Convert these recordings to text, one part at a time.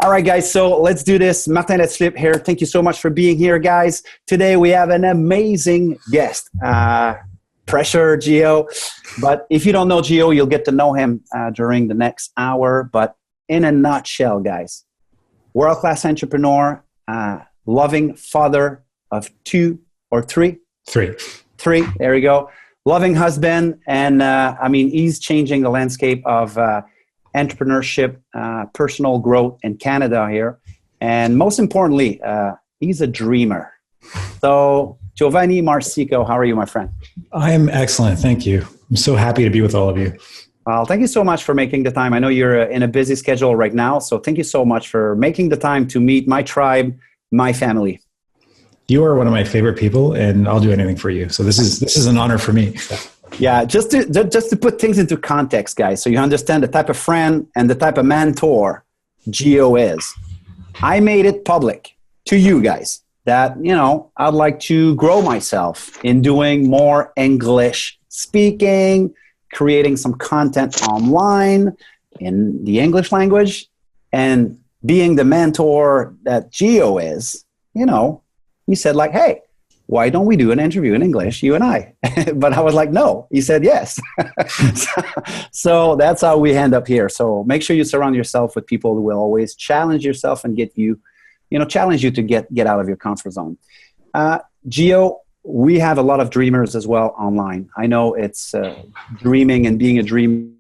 All right, guys, so let's do this. Martin Letslip here. Thank you so much for being here, guys. Today we have an amazing guest. Pressure, Gio. But if you don't know Gio, you'll get to know him during the next hour. But in a nutshell, guys, world-class entrepreneur, loving father of two or three? Three, there we go. Loving husband. And he's changing the landscape of entrepreneurship, personal growth in Canada here. And most importantly, he's a dreamer. So Giovanni Marsico, how are you, my friend? I am excellent. Thank you. I'm so happy to be with all of you. Well, thank you so much for making the time. I know you're in a busy schedule right now. So thank you so much for making the time to meet my tribe, my family. You are one of my favorite people, and I'll do anything for you. So this is an honor for me. Yeah, just to put things into context, guys, so you understand the type of friend and the type of mentor Gio is. I made it public to you guys that, I'd like to grow myself in doing more English speaking, creating some content online in the English language, and being the mentor that Gio is, he said like, hey, why don't we do an interview in English, you and I? But I was like, no. He said yes. So that's how we end up here. So make sure you surround yourself with people who will always challenge yourself and get you, challenge you to get out of your comfort zone. Gio, we have a lot of dreamers as well online. I know it's dreaming and being a dreamer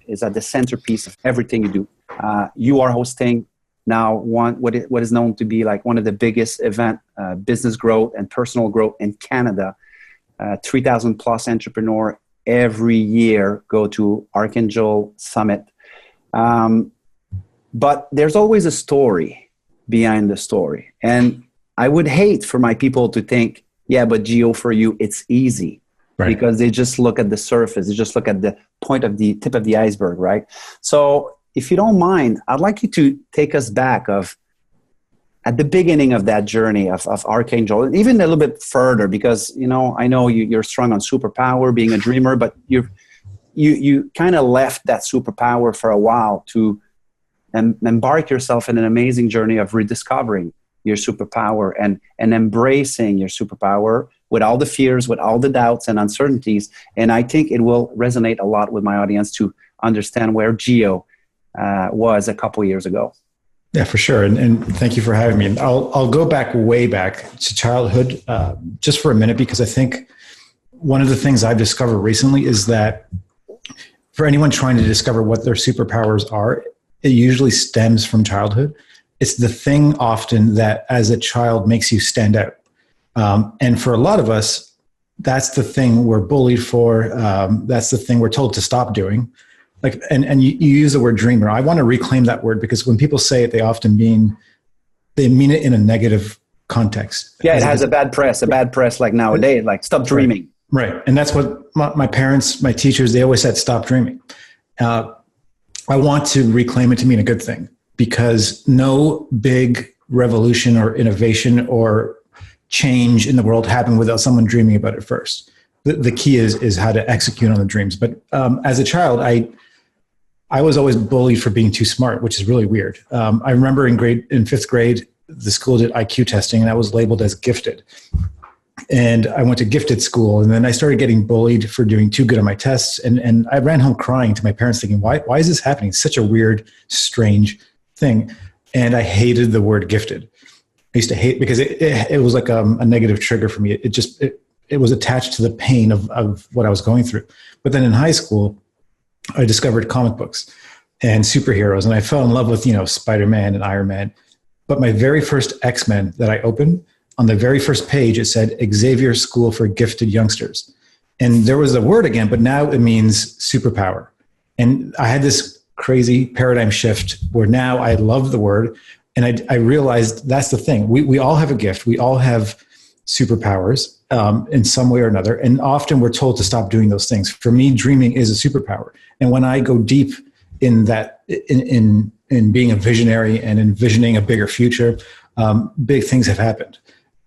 is at the centerpiece of everything you do. You are hosting now what is known to be like one of the biggest event, business growth and personal growth in Canada. 3,000 plus entrepreneur every year go to Archangel Summit. But there's always a story behind the story. And I would hate for my people to think, yeah, but Gio, for you, it's easy. Right. Because they just look at the surface. They just look at the tip of the iceberg, right? So if you don't mind, I'd like you to take us back at the beginning of that journey of Archangel, even a little bit further, because, I know you're strong on superpower, being a dreamer, but you kind of left that superpower for a while to embark yourself in an amazing journey of rediscovering your superpower and embracing your superpower with all the fears, with all the doubts and uncertainties. And I think it will resonate a lot with my audience to understand where Gio was a couple years ago. Yeah, for sure. And thank you for having me. And I'll go way back to childhood just for a minute, because I think one of the things I've discovered recently is that for anyone trying to discover what their superpowers are, it usually stems from childhood. It's the thing often that as a child makes you stand out. And for a lot of us, that's the thing we're bullied for. That's the thing we're told to stop doing. And you use the word dreamer. I want to reclaim that word, because when people say it, they often mean it in a negative context. Yeah, it has a bad press like nowadays, like stop dreaming. Right. And that's what my parents, my teachers, they always said, stop dreaming. I want to reclaim it to mean a good thing, because no big revolution or innovation or change in the world happened without someone dreaming about it first. The key is how to execute on the dreams. But as a child, I was always bullied for being too smart, which is really weird. I remember in fifth grade, the school did IQ testing, and I was labeled as gifted. And I went to gifted school, and then I started getting bullied for doing too good on my tests. And I ran home crying to my parents thinking, why is this happening? It's such a weird, strange thing. And I hated the word gifted. I used to hate, because it was like a negative trigger for me. It was attached to the pain of what I was going through. But then in high school, I discovered comic books and superheroes, and I fell in love with, Spider-Man and Iron Man. But my very first X-Men that I opened, on the very first page, it said Xavier School for Gifted Youngsters. And there was a word again, but now it means superpower. And I had this crazy paradigm shift where now I love the word. And I realized that's the thing. We all have a gift. We all have superpowers in some way or another. And often we're told to stop doing those things. For me, dreaming is a superpower. And when I go deep in that, in being a visionary and envisioning a bigger future, big things have happened.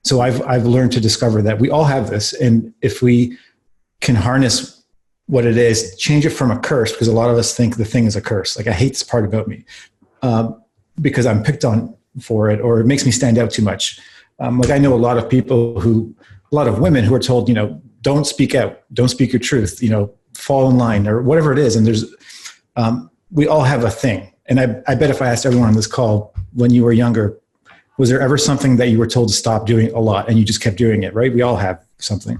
So I've learned to discover that we all have this. And if we can harness what it is, change it from a curse, because a lot of us think the thing is a curse. Like, I hate this part about me. because I'm picked on for it, or it makes me stand out too much. Like I know a lot of women who are told, don't speak out, don't speak your truth, fall in line or whatever it is. And there's, we all have a thing. And I bet if I asked everyone on this call, when you were younger, was there ever something that you were told to stop doing a lot and you just kept doing it, right? We all have something.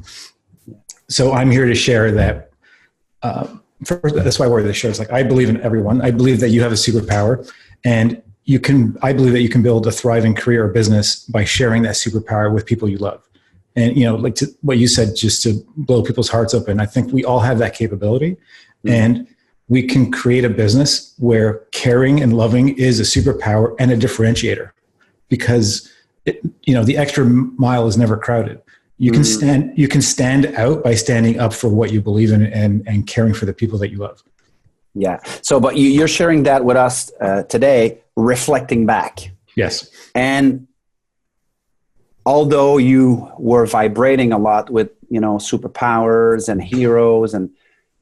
So I'm here to share that. First, that's why I wear this shirt. It's like, I believe in everyone. I believe that you have a superpower, and I believe that you can build a thriving career or business by sharing that superpower with people you love. And, what you said, just to blow people's hearts open, I think we all have that capability. Mm-hmm. And we can create a business where caring and loving is a superpower and a differentiator, because the extra mile is never crowded. You can stand out by standing up for what you believe in and caring for the people that you love. Yeah. So, but you're sharing that with us today, reflecting back. Yes. And although you were vibrating a lot with, superpowers and heroes, and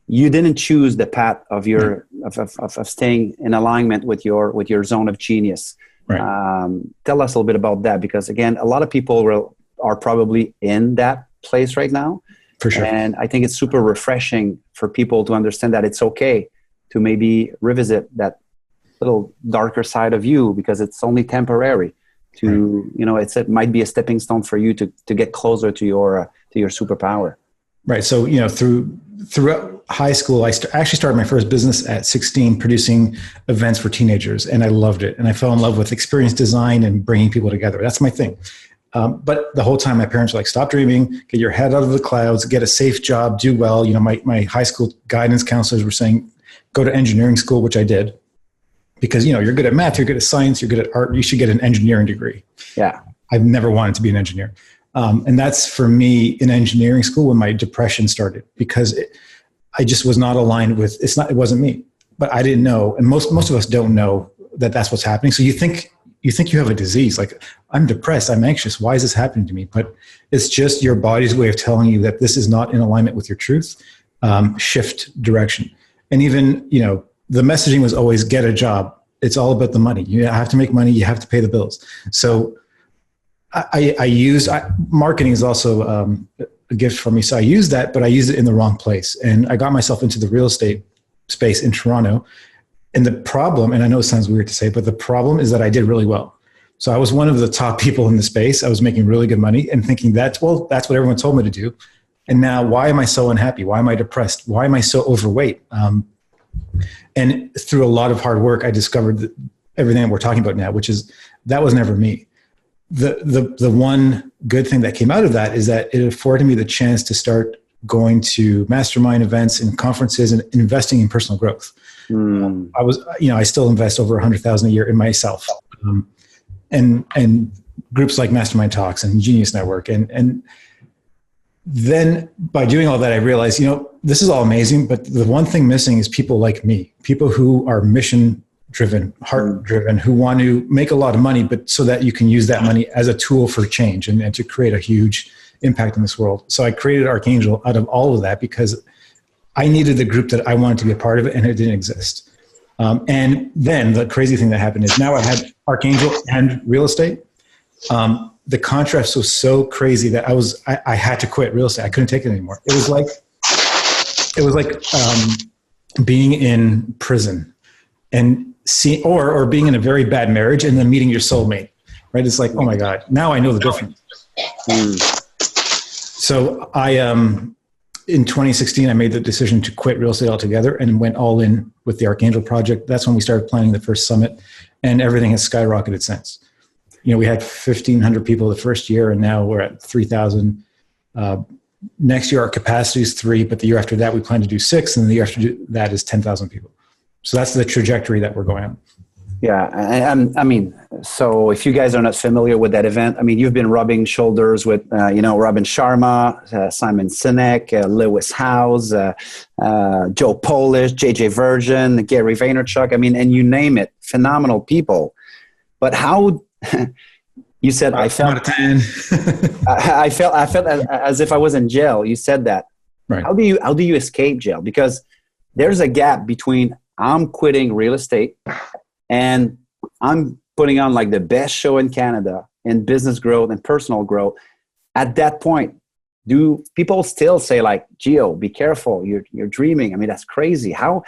you didn't choose the path of your, of staying in alignment with your zone of genius. Right. Tell us a little bit about that, because again, a lot of people are probably in that place right now. For sure. And I think it's super refreshing for people to understand that it's okay to maybe revisit that little darker side of you, because it's only temporary. It might be a stepping stone for you to get closer to your superpower. Right. So, throughout high school, I actually started my first business at 16, producing events for teenagers, and I loved it. And I fell in love with experience design and bringing people together. That's my thing. But the whole time my parents were like, stop dreaming, get your head out of the clouds, get a safe job, do well. My high school guidance counselors were saying, go to engineering school, which I did, because, you're good at math, you're good at science, you're good at art, you should get an engineering degree. Yeah. I've never wanted to be an engineer. And that's for me in engineering school when my depression started, because I just was not aligned with, it wasn't me, but I didn't know. And most of us don't know that that's what's happening. So you think you have a disease, like, I'm depressed, I'm anxious, why is this happening to me? But it's just your body's way of telling you that this is not in alignment with your truth. Shift direction. And even, the messaging was always get a job. It's all about the money. You have to make money. You have to pay the bills. So marketing is also a gift for me. So I use that, but I use it in the wrong place. And I got myself into the real estate space in Toronto. And the problem, and I know it sounds weird to say, but the problem is that I did really well. So I was one of the top people in the space. I was making really good money and thinking that's what everyone told me to do. And now, why am I so unhappy? Why am I depressed? Why am I so overweight? And through a lot of hard work, I discovered everything that we're talking about now, which is that was never me. The one good thing that came out of that is that it afforded me the chance to start going to mastermind events and conferences and investing in personal growth. I still invest over $100,000 a year in myself, and groups like Mastermind Talks and Genius Network. And then by doing all that, I realized, this is all amazing, but the one thing missing is people like me, people who are mission driven, heart driven, who want to make a lot of money, but so that you can use that money as a tool for change and to create a huge impact in this world. So I created Archangel out of all of that, because I needed the group that I wanted to be a part of it, and it didn't exist. And then the crazy thing that happened is now I had Archangel and real estate. The contrast was so crazy that I had to quit real estate. I couldn't take it anymore. It was like being in prison and or being in a very bad marriage and then meeting your soulmate, right? It's like, oh my God, now I know the difference. So in 2016, I made the decision to quit real estate altogether and went all in with the Archangel project. That's when we started planning the first summit, and everything has skyrocketed since. We had 1,500 people the first year, and now we're at 3,000. Next year, our capacity is 3, but the year after that, we plan to do 6, and the year after that is 10,000 people. So that's the trajectory that we're going on. Yeah. So if you guys are not familiar with that event, you've been rubbing shoulders with, Robin Sharma, Simon Sinek, Lewis Howes, Joe Polish, JJ Virgin, Gary Vaynerchuk, and you name it, phenomenal people. But how, you said, I felt as if I was in jail. You said that. Right. How do you escape jail? Because there's a gap between I'm quitting real estate and I'm putting on like the best show in Canada in business growth and personal growth. At that point, do people still say like, Gio, be careful, you're dreaming? I mean, that's crazy. How,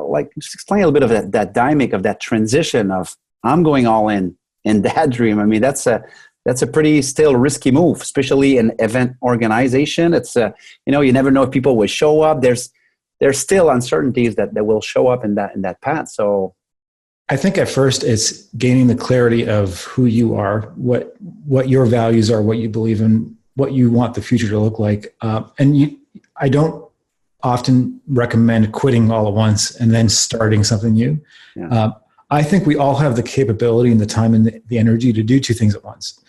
like, just explain a little bit of that dynamic of that transition of I'm going all in that dream. I mean, that's a pretty still risky move, especially in event organization. It's you never know if people will show up. There's still uncertainties that will show up in that path. So I think at first it's gaining the clarity of who you are, what your values are, what you believe in, what you want the future to look like. I don't often recommend quitting all at once and then starting something new. Yeah. I think we all have the capability and the time and the energy to do two things at once,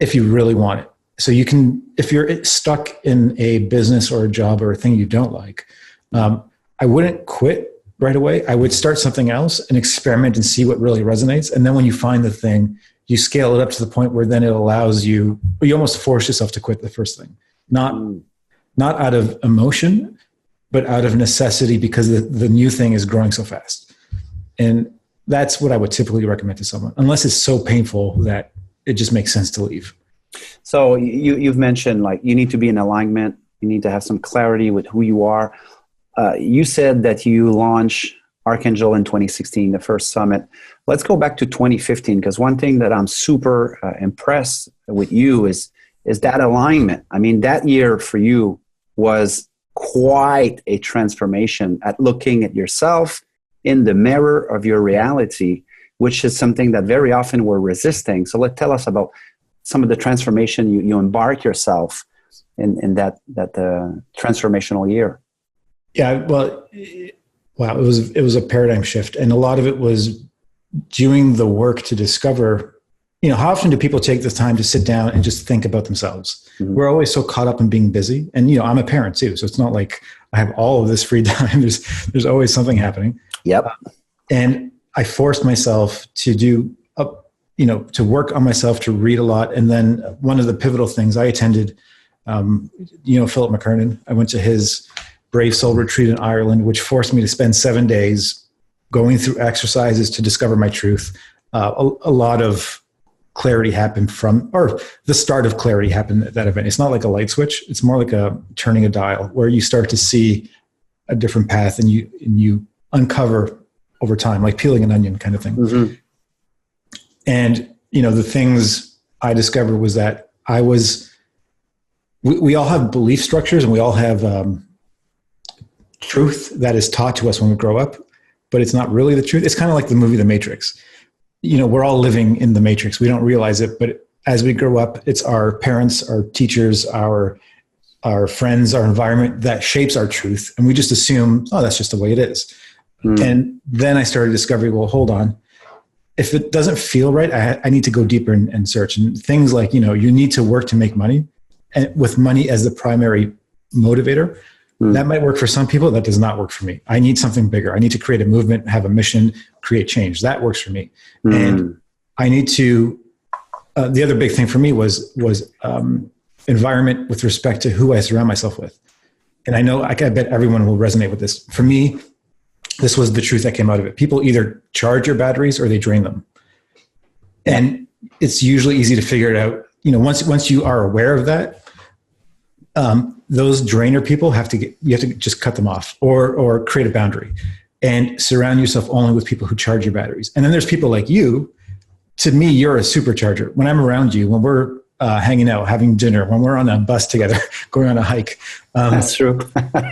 if you really want it. So you can, if you're stuck in a business or a job or a thing you don't like, I wouldn't quit right away. I would start something else and experiment and see what really resonates. And then when you find the thing, you scale it up to the point where then it allows you, or you almost force yourself to quit the first thing, not out of emotion, but out of necessity, because the new thing is growing so fast. And that's what I would typically recommend to someone, unless it's so painful that it just makes sense to leave. So you've mentioned like you need to be in alignment. You need to have some clarity with who you are. You said that you launched Archangel in 2016, the first summit. Let's go back to 2015, because one thing that I'm super impressed with you is that alignment. I mean, that year for you was quite a transformation at looking at yourself in the mirror of your reality, which is something that very often we're resisting. So tell us about some of the transformation you embark yourself in that transformational year. Yeah, well, wow, it was a paradigm shift. And a lot of it was doing the work to discover, how often do people take the time to sit down and just think about themselves? Mm-hmm. We're always so caught up in being busy. And, I'm a parent too. So it's not like I have all of this free time. There's always something happening. Yep. And I forced myself to do, to work on myself, to read a lot. And then one of the pivotal things I attended, Philip McKernan, I went to his Brave Soul retreat in Ireland, which forced me to spend 7 days going through exercises to discover my truth. A lot of clarity happened or the start of clarity happened at that event. It's not like a light switch. It's more like turning a dial where you start to see a different path and you uncover over time, like peeling an onion kind of thing. Mm-hmm. And, the things I discovered was that we all have belief structures and we all have truth that is taught to us when we grow up, but it's not really the truth. It's kind of like the movie The Matrix. We're all living in the Matrix. We don't realize it, but as we grow up, it's our parents, our teachers, our friends, our environment that shapes our truth. And we just assume, oh, that's just the way it is. Mm. And then I started discovering, well, hold on. If it doesn't feel right, I need to go deeper and search. And things like, you need to work to make money, and with money as the primary motivator. That might work for some people. That does not work for me. I need something bigger. I need to create a movement, have a mission, create change. That works for me. And I need to, the other big thing for me was environment with respect to who I surround myself with. And I bet everyone will resonate with this. For me, this was the truth that came out of it. People either charge your batteries or they drain them. And it's usually easy to figure it out. Once you are aware of that, those drainer people you have to just cut them off or create a boundary and surround yourself only with people who charge your batteries. And then there's people like you. To me, you're a supercharger. When I'm around you, when we're hanging out, having dinner, when we're on a bus together, going on a hike. That's true.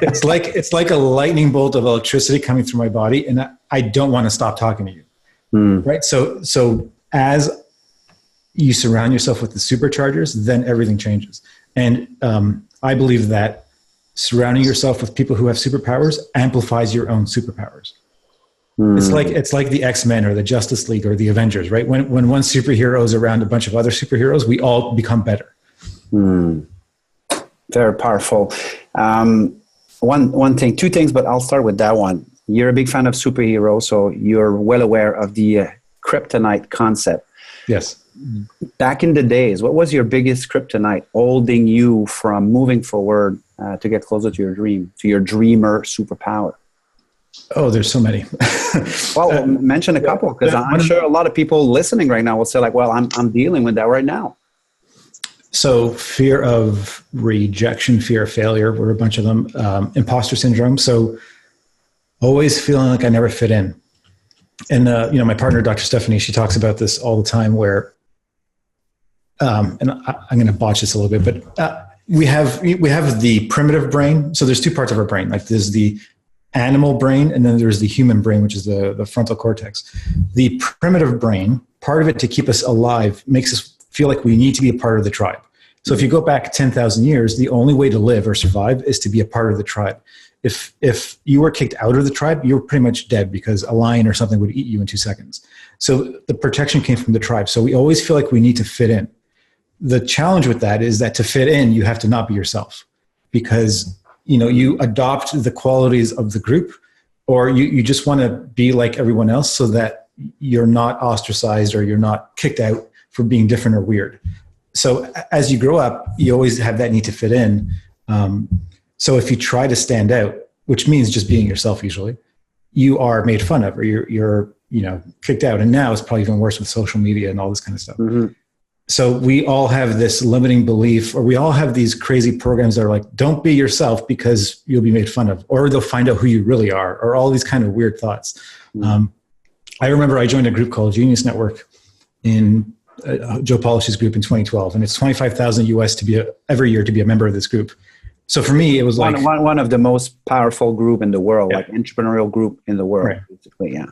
it's like a lightning bolt of electricity coming through my body. And I don't want to stop talking to you. Right. So as you surround yourself with the superchargers, then everything changes. And I believe that surrounding yourself with people who have superpowers amplifies your own superpowers. It's like the X-Men or the Justice League or the Avengers, right? When one superhero is around a bunch of other superheroes, we all become better. Very powerful. One thing, two things, but I'll start with that one. You're a big fan of superheroes, so you're well aware of the kryptonite concept. Yes. Back in the days, what was your biggest kryptonite holding you from moving forward to get closer to your dream, to your dreamer superpower? Oh, there's so many. Well, mention a couple, because I'm sure a lot of people listening right now will say like, well, I'm dealing with that right now. So fear of rejection, fear of failure were a bunch of them. Imposter syndrome. So always feeling like I never fit in. And, my partner, Dr. Stephanie, she talks about this all the time where, and I'm going to botch this a little bit, but we have the primitive brain. So there's two parts of our brain. Like there's the animal brain, and then there's the human brain, which is the frontal cortex. The primitive brain, part of it to keep us alive, makes us feel like we need to be a part of the tribe. So if you go back 10,000 years, the only way to live or survive is to be a part of the tribe. If you were kicked out of the tribe, you were pretty much dead because a lion or something would eat you in 2 seconds. So the protection came from the tribe. So we always feel like we need to fit in. The challenge with that is that to fit in, you have to not be yourself, because you adopt the qualities of the group, or you just want to be like everyone else so that you're not ostracized or you're not kicked out for being different or weird. So as you grow up, you always have that need to fit in. So if you try to stand out, which means just being yourself usually, you are made fun of, or you're kicked out. And now it's probably even worse with social media and all this kind of stuff. Mm-hmm. So we all have this limiting belief, or we all have these crazy programs that are like, don't be yourself because you'll be made fun of, or they'll find out who you really are, or all these kind of weird thoughts. Mm-hmm. I remember I joined a group called Genius Network in Joe Polish's group in 2012, and it's $25,000 US every year to be a member of this group. So for me, it was like one of the most powerful group in the world, like entrepreneurial group in the world, right. Basically, yeah.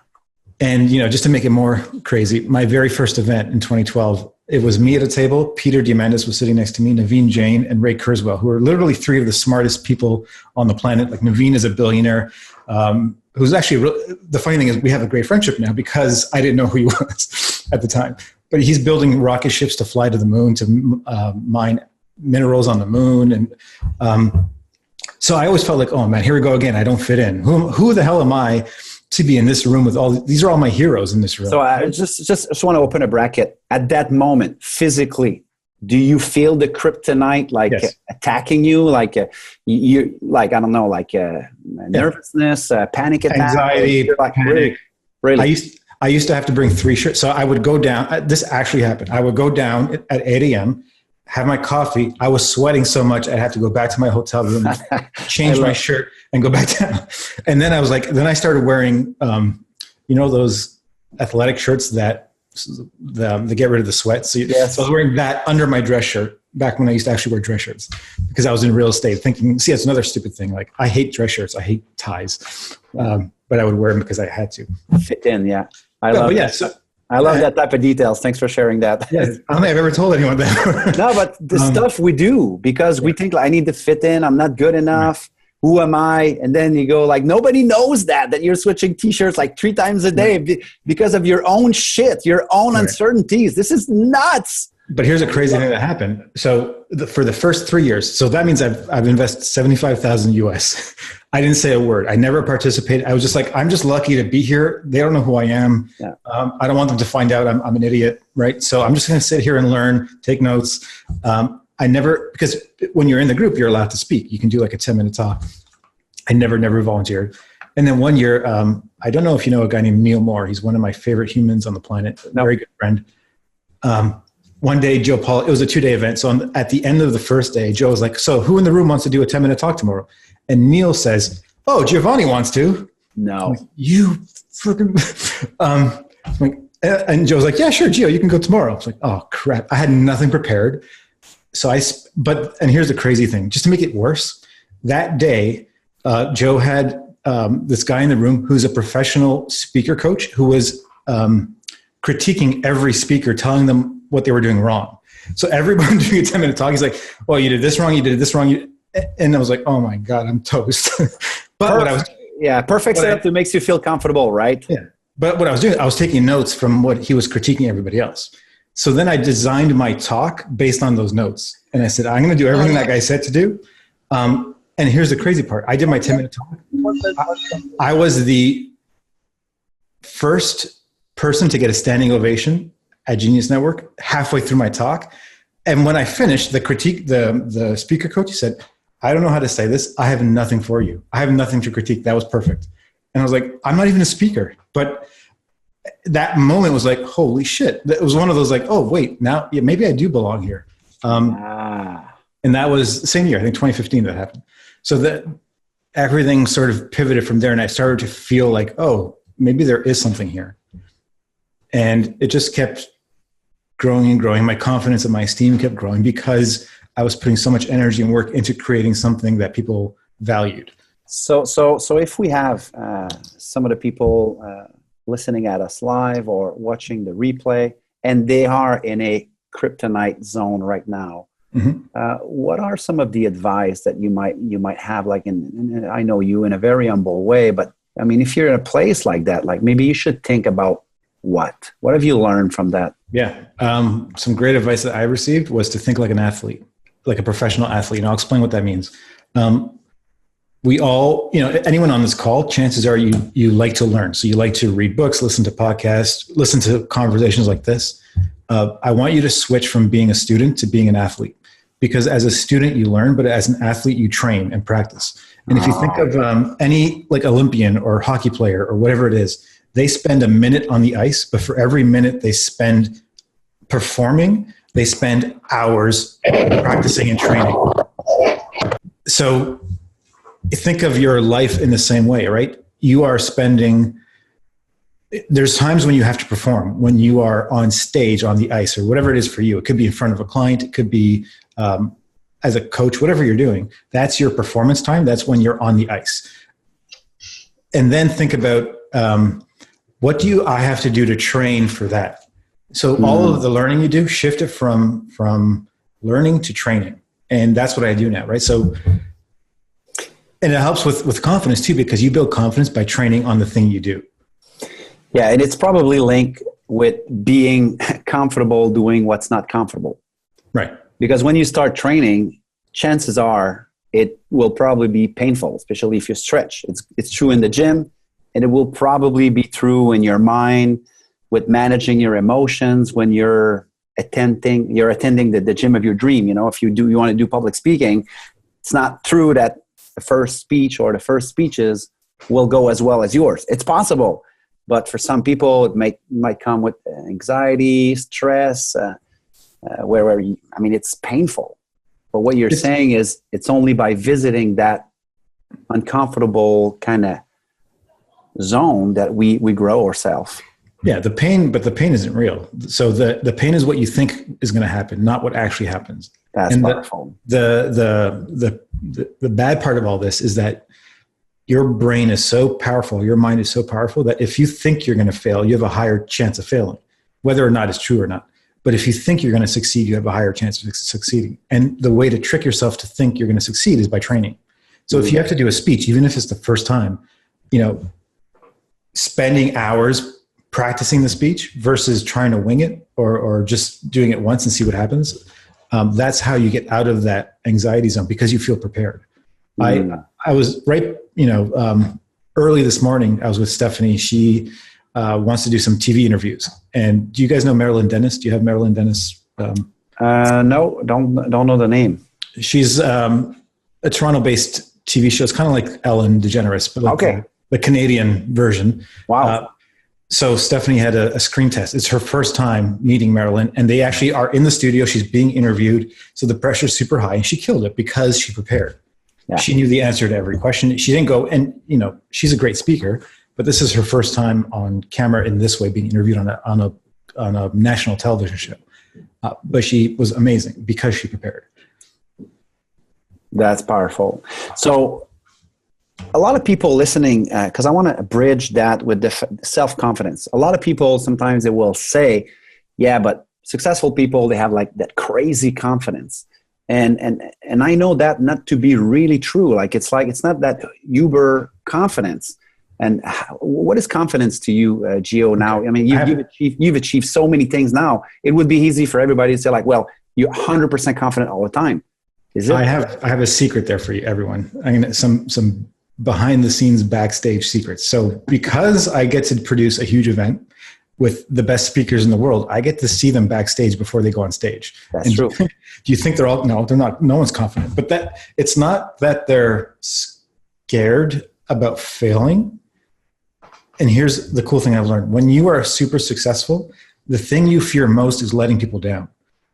And just to make it more crazy, my very first event in 2012, it was me at a table. Peter Diamandis was sitting next to me, Naveen Jain, and Ray Kurzweil, who are literally three of the smartest people on the planet. Like Naveen is a billionaire, who's actually the funny thing is we have a great friendship now because I didn't know who he was at the time. But he's building rocket ships to fly to the moon, to mine minerals on the moon. And so I always felt like, oh man, here we go again. I don't fit in. Who the hell am I to be in this room with these are all my heroes in this room. So I just want to open a bracket. At that moment, physically, do you feel the kryptonite attacking you? Like you I don't know, nervousness, panic attack, anxiety, panic. Really? I used to have to bring 3 shirts. So I would go down. This actually happened. I would go down at 8 a.m., have my coffee. I was sweating so much I'd have to go back to my hotel room, change my shirt, and go back down. And then I started wearing, those athletic shirts that get rid of the sweat. So, yes. So I was wearing that under my dress shirt back when I used to actually wear dress shirts, because I was in real estate thinking, see, that's another stupid thing. Like I hate dress shirts. I hate ties. But I would wear them because I had to fit in. Yeah. I love that type of details. Thanks for sharing that. Yeah, I don't think I've ever told anyone that. No, but the stuff we do because we think I need to fit in. I'm not good enough. Right. Who am I? And then you go nobody knows that you're switching t-shirts 3 times a day because of your own shit, your own uncertainties. This is nuts. But here's a crazy thing that happened. So for the first 3 years, so that means I've invested $75,000 US. I didn't say a word. I never participated. I was just like, I'm just lucky to be here. They don't know who I am. Yeah. I don't want them to find out I'm an idiot, right? So I'm just going to sit here and learn, take notes. Because when you're in the group, you're allowed to speak. You can do a 10-minute talk. I never volunteered. And then one year, I don't know if you know a guy named Neil Moore. He's one of my favorite humans on the planet. No. Very good friend. One day, it was a 2-day event. So at the end of the first day, Joe was like, so who in the room wants to do a 10-minute talk tomorrow? And Neil says, oh, Giovanni wants to. No. Like, you freaking... and Joe's like, yeah, sure, Gio, you can go tomorrow. I was like, oh, crap. I had nothing prepared. And here's the crazy thing. Just to make it worse, that day, Joe had this guy in the room who's a professional speaker coach who was critiquing every speaker, telling them what they were doing wrong. So everyone doing a 10-minute talk, he's like, well, you did this wrong, you did this wrong. And I was like, oh my God, I'm toast. Perfect setup that makes you feel comfortable, right? Yeah. But what I was doing, I was taking notes from what he was critiquing everybody else. So then I designed my talk based on those notes. And I said, I'm going to do everything that guy said to do. And here's the crazy part. I did my 10-minute talk. I was the first person to get a standing ovation at Genius Network halfway through my talk. And when I finished the speaker coach, he said, I don't know how to say this. I have nothing for you. I have nothing to critique. That was perfect. And I was like, I'm not even a speaker. But that moment was like, holy shit. It was one of those like, oh, wait, now maybe I do belong here. And that was the same year, I think 2015 that happened. So that everything sort of pivoted from there. And I started to feel like, oh, maybe there is something here. And it just kept growing and growing. My confidence and my esteem kept growing because I was putting so much energy and work into creating something that people valued. So if we have some of the people listening at us live or watching the replay, and they are in a kryptonite zone right now, what are some of the advice that you might have? Like, I know you in a very humble way, but I mean, if you're in a place like that, like maybe you should think about what have you learned from that? Yeah. Some great advice that I received was to think like an athlete, like a professional athlete. And I'll explain what that means. We all, anyone on this call, chances are you like to learn. So you like to read books, listen to podcasts, listen to conversations like this. I want you to switch from being a student to being an athlete, because as a student you learn, but as an athlete you train and practice. And if you think of any like Olympian or hockey player or whatever it is, they spend a minute on the ice, but for every minute they spend performing, they spend hours practicing and training. So think of your life in the same way, right? You are spending, there's times when you have to perform, when you are on stage, on the ice, or whatever it is for you. It could be in front of a client. It could be as a coach, whatever you're doing. That's your performance time. That's when you're on the ice. And then think about what do I have to do to train for that? So all of the learning you do, shift it from learning to training. And that's what I do now, right? So, and it helps with confidence too, because you build confidence by training on the thing you do. Yeah, and it's probably linked with being comfortable doing what's not comfortable. Right. Because when you start training, chances are it will probably be painful, especially if you stretch. It's true in the gym, and it will probably be true in your mind with managing your emotions when you're attending the gym of your dream. If you want to do public speaking, it's not true that the first speech or the first speeches will go as well as yours. It's possible. But for some people, it might come with anxiety, stress, it's painful. But what you're saying is it's only by visiting that uncomfortable kind of zone that we grow ourselves. Yeah, the pain isn't real. So the pain is what you think is going to happen, not what actually happens. That's powerful. The bad part of all this is that your brain is so powerful, your mind is so powerful that if you think you're going to fail, you have a higher chance of failing, whether or not it's true or not. But if you think you're going to succeed, you have a higher chance of succeeding. And the way to trick yourself to think you're going to succeed is by training. So if you have to do a speech, even if it's the first time, spending hours practicing the speech versus trying to wing it or just doing it once and see what happens, that's how you get out of that anxiety zone, because you feel prepared. I was early this morning, I was with Stephanie. She wants to do some TV interviews. And do you guys know Marilyn Dennis? Do you have Marilyn Dennis? No, don't know the name. She's a Toronto-based TV show. It's kind of like Ellen DeGeneres, but like the Canadian version. Wow. So Stephanie had a screen test. It's her first time meeting Marilyn, and they actually are in the studio. She's being interviewed. So the pressure's super high, and she killed it because she prepared. Yeah. She knew the answer to every question. She didn't go, and she's a great speaker, but this is her first time on camera in this way, being interviewed on a national television show. But she was amazing because she prepared. That's powerful. So a lot of people listening, because I want to bridge that with the self-confidence. A lot of people, sometimes they will say, yeah, but successful people, they have like that crazy confidence. And I know that not to be really true. Like it's not that uber confidence. And what is confidence to you, Gio, now? I mean, you've achieved so many things now. It would be easy for everybody to say like, well, you're 100% confident all the time. Is it? I have a secret there for you, everyone. I'm going to some behind the scenes backstage secrets. So because I get to produce a huge event with the best speakers in the world, I get to see them backstage before they go on stage. That's true. Do you think they're all, no, they're not, no one's confident, but that it's not that they're scared about failing. and here's the cool thing I've learned. When you are super successful, the thing you fear most is letting people down,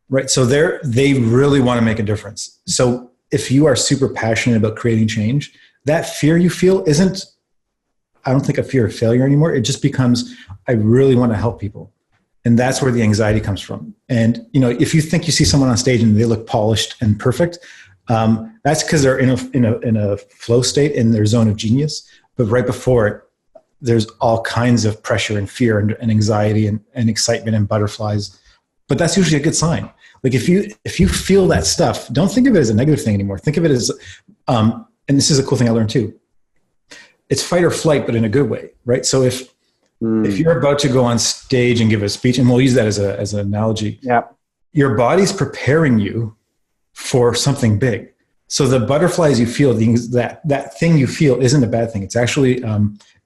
right? So they really want to make a difference. So if you are super passionate about creating change, that fear you feel isn't, I don't think, a fear of failure anymore. It just becomes, I really want to help people. And that's where the anxiety comes from. And, you know, if you think you see someone on stage and they look polished and perfect, that's because they're in a flow state, in their zone of genius. But right before it, there's all kinds of pressure and fear and anxiety and excitement and butterflies. But that's usually a good sign. Like if you feel that stuff, don't think of it as a negative thing anymore. Think of it as, and this is a cool thing I learned too. It's fight or flight, but in a good way, right? So if you're about to go on stage and give a speech, and we'll use that as an analogy, your body's preparing you for something big. So the butterflies you feel, that thing you feel isn't a bad thing. It's actually,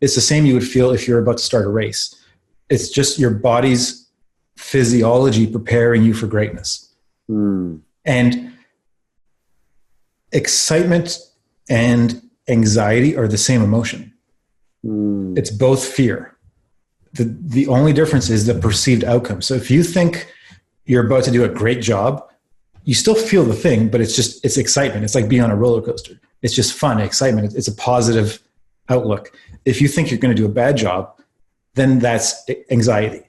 it's the same you would feel if you're about to start a race. It's just your body's physiology preparing you for greatness. And excitement and anxiety are the same emotion. It's both fear. The only difference is the perceived outcome. So if you think you're about to do a great job, you still feel the thing, but it's excitement. It's like being on a roller coaster. It's just fun, excitement. It's a positive outlook. If you think you're going to do a bad job, then that's anxiety.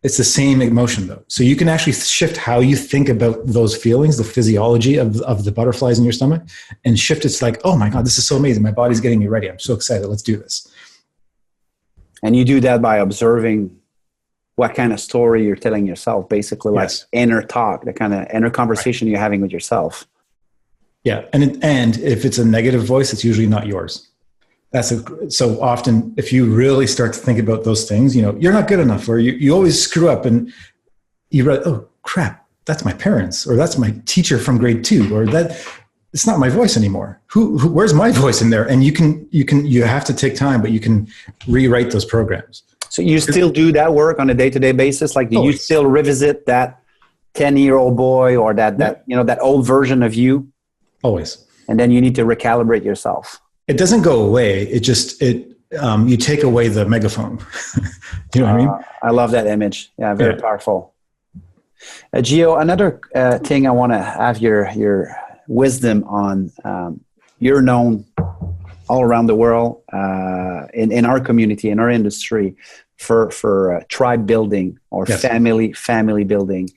It's the same emotion though. So you can actually shift how you think about those feelings, the physiology of the butterflies in your stomach, and shift it's like, oh my God, this is so amazing. My body's getting me ready. I'm so excited. Let's do this. And you do that by observing what kind of story you're telling yourself, basically, like inner talk, the kind of inner conversation you're having with yourself. Yeah. And if it's a negative voice, it's usually not yours. So often if you really start to think about those things, you know, you're not good enough, or you always screw up, and you realize, oh crap, that's my parents, or that's my teacher from grade 2, or that it's not my voice anymore. Where's my voice in there? And you have to take time, but you can rewrite those programs. So you still do that work on a day-to-day basis? Like, do you still revisit that 10-year-old boy, or that you know, that old version of you? Always. And then you need to recalibrate yourself. It doesn't go away. You take away the megaphone. You know what I mean? I love that image. Yeah, very powerful. Gio, another thing I want to have your wisdom on. You're known all around the world, in our community, in our industry, for tribe building or family building.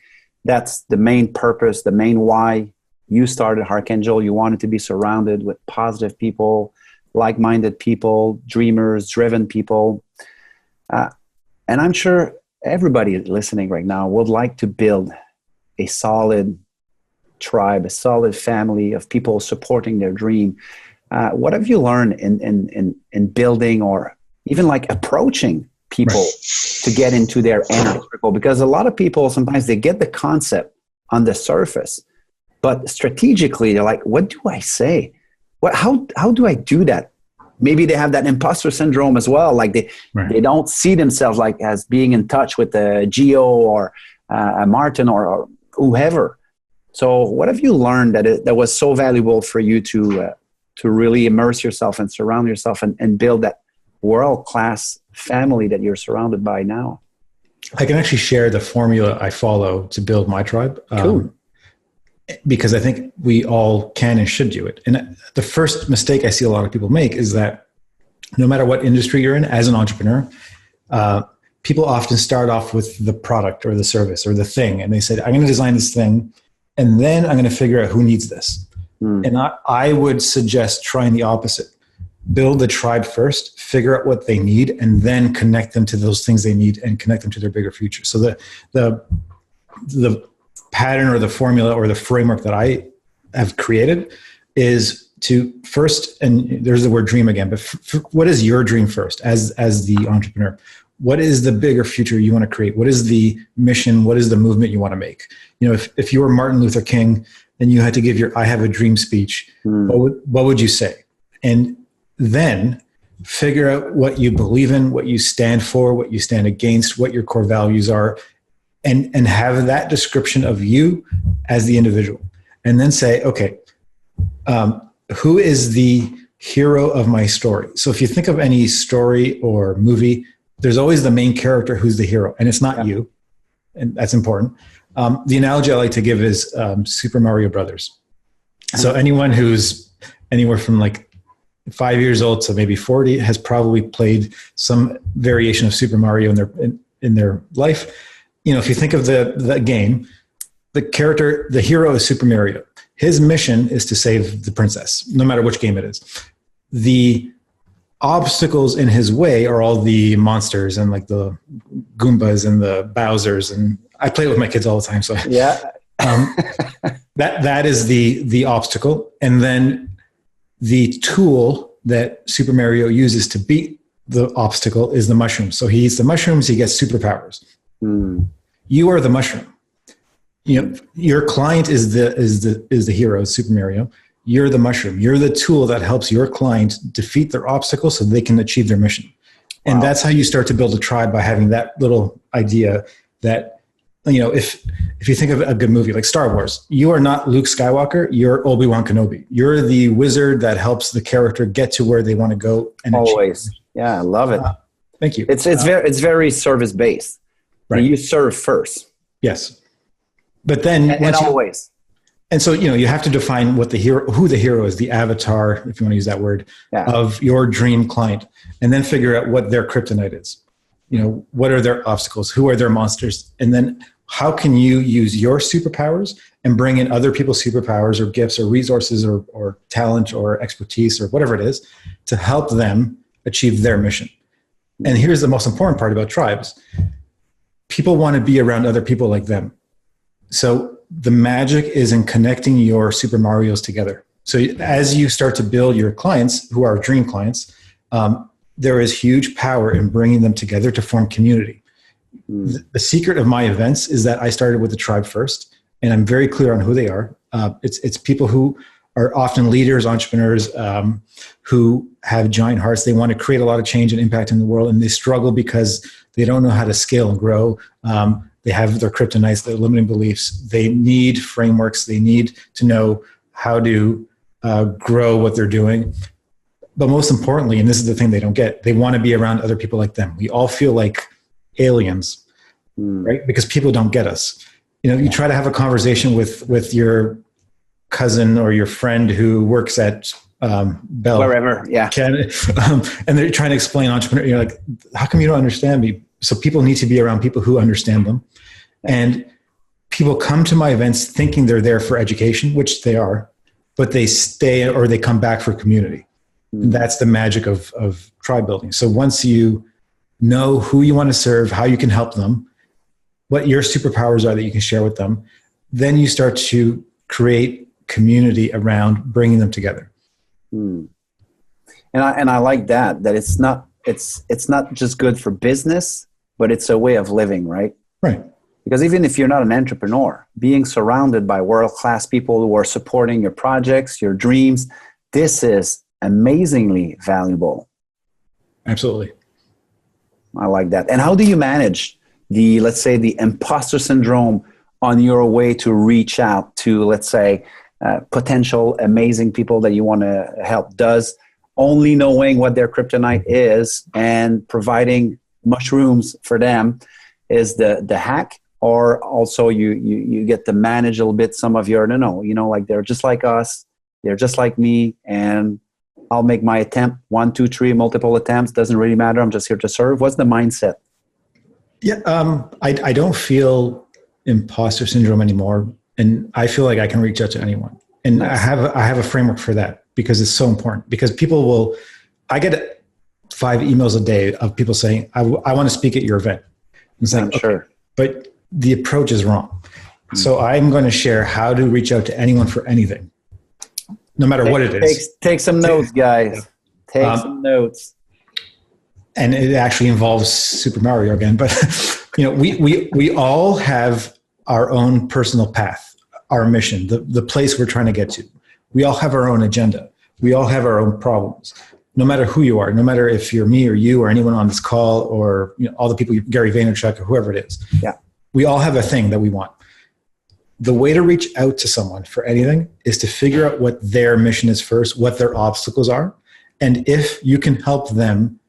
That's the main purpose, the main why you started Archangel. You wanted to be surrounded with positive people, like-minded people, dreamers, driven people. And I'm sure everybody listening right now would like to build a solid tribe, a solid family of people supporting their dream. What have you learned in building, or even like approaching people to get into their inner circle? Because a lot of people, sometimes they get the concept on the surface, but strategically they're like, what do I say? How do I do that? Maybe they have that imposter syndrome as well. Like they don't see themselves like as being in touch with the Gio or a Martin or whoever. So what have you learned that was so valuable for you to really immerse yourself and surround yourself and build that world-class family that you're surrounded by now? I can actually share the formula I follow to build my tribe. Cool. Because I think we all can and should do it. And the first mistake I see a lot of people make is that no matter what industry you're in, as an entrepreneur, people often start off with the product or the service or the thing. And they said, I'm going to design this thing, and then I'm going to figure out who needs this. And I would suggest trying the opposite. Build the tribe first, figure out what they need, and then connect them to those things they need and connect them to their bigger future. So the pattern or the formula or the framework that I have created is to first, and there's the word dream again, but what is your dream first as the entrepreneur? What is the bigger future you want to create? What is the mission? What is the movement you want to make? You know, if you were Martin Luther King and you had to give your I have a dream speech, what would you say? And then figure out what you believe in, what you stand for, what you stand against, what your core values are, and have that description of you as the individual. And then say, okay, who is the hero of my story. So if you think of any story or movie, there's always the main character who's the hero, and it's not you, and that's important. The analogy I like to give is Super Mario Brothers. So anyone who's anywhere from like 5 years old to maybe 40 has probably played some variation of Super Mario in their life. You know, if you think of the game, the hero is Super Mario. His mission is to save the princess, no matter which game it is. The obstacles in his way are all the monsters and like the Goombas and the Bowsers, and I play it with my kids all the time. So that is the obstacle, and then the tool that Super Mario uses to beat the obstacle is the mushroom. So he eats the mushrooms, he gets superpowers. You are the mushroom. You know, your client is the hero, Super Mario. You're the mushroom. You're the tool that helps your client defeat their obstacles so they can achieve their mission. And that's how you start to build a tribe, by having that little idea that, you know, if you think of a good movie like Star Wars, you are not Luke Skywalker, you're Obi-Wan Kenobi. You're the wizard that helps the character get to where they want to go. And always. Yeah, I love it. Thank you. It's very service based. Right. You serve first. Yes. But then always. And so, you know, you have to define who the hero is, the avatar, if you want to use that word, of your dream client, and then figure out what their kryptonite is. You know, what are their obstacles? Who are their monsters? And then how can you use your superpowers and bring in other people's superpowers or gifts or resources or talent or expertise or whatever it is to help them achieve their mission. And here's the most important part about tribes. People want to be around other people like them. So the magic is in connecting your Super Marios together. So as you start to build your clients, who are dream clients, there is huge power in bringing them together to form community. The secret of my events is that I started with the tribe first, and I'm very clear on who they are. It's people who are often leaders, entrepreneurs, who have giant hearts. They want to create a lot of change and impact in the world, and they struggle because they don't know how to scale and grow. They have their kryptonites, their limiting beliefs. They need frameworks. They need to know how to grow what they're doing. But most importantly, and this is the thing they don't get, they want to be around other people like them. We all feel like aliens, right? Because people don't get us. You know, you try to have a conversation with your cousin or your friend who works at Bell, wherever, and they're trying to explain entrepreneur. You're like, how come you don't understand me? So people need to be around people who understand them. And people come to my events thinking they're there for education, which they are, but they stay or they come back for community. And that's the magic of tribe building. So once you know who you want to serve, how you can help them, what your superpowers are that you can share with them, then you start to create community around bringing them together. And I like that it's not just good for business, but it's a way of living, right? Right. Because even if you're not an entrepreneur, being surrounded by world-class people who are supporting your projects, your dreams, this is amazingly valuable. Absolutely. I like that. And how do you manage let's say, the imposter syndrome on your way to reach out to, let's say, potential amazing people that you want to help? Does only knowing what their kryptonite is and providing mushrooms for them is the hack? Or also you get to manage a little bit some of your, like they're just like us, they're just like me, and I'll make my attempt, 1, 2, 3, multiple attempts, doesn't really matter, I'm just here to serve. What's the mindset? Yeah, I don't feel imposter syndrome anymore, and I feel like I can reach out to anyone. And nice. I have a framework for that because it's so important. Because I get 5 emails a day of people saying, I want to speak at your event. It's like, sure. But the approach is wrong. So I'm going to share how to reach out to anyone for anything, no matter what it is. Take some notes, guys. Take some notes. And it actually involves Super Mario again. But we all have our own personal path, our mission, the place we're trying to get to. We all have our own agenda. We all have our own problems. No matter who you are, no matter if you're me or you or anyone on this call or all the people, Gary Vaynerchuk or whoever it is. Yeah. We all have a thing that we want. The way to reach out to someone for anything is to figure out what their mission is first, what their obstacles are, And if you can help them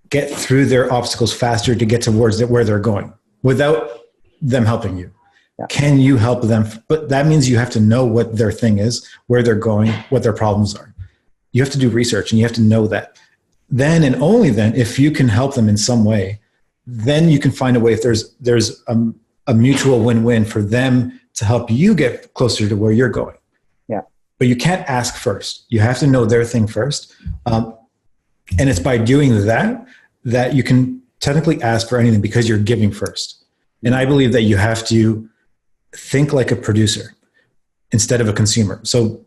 get through their obstacles faster to get towards where they're going without them helping you, can you help them? But that means you have to know what their thing is, where they're going, what their problems are. You have to do research and you have to know that. Then and only then, if you can help them in some way, then you can find a way if there's a mutual win-win for them to help you get closer to where you're going. Yeah. But you can't ask first. You have to know their thing first. And it's by doing that you can technically ask for anything because you're giving first. And I believe that you have to think like a producer instead of a consumer. So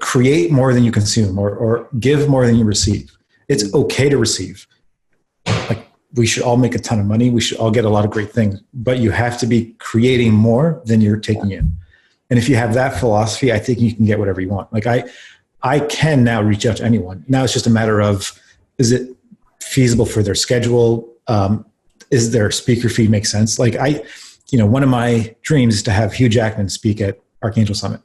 create more than you consume or give more than you receive. It's okay to receive. Like, we should all make a ton of money. We should all get a lot of great things, but you have to be creating more than you're taking in. And if you have that philosophy, I think you can get whatever you want. Like I can now reach out to anyone. Now it's just a matter of, is it feasible for their schedule? Is their speaker fee make sense? Like one of my dreams is to have Hugh Jackman speak at Archangel Summit.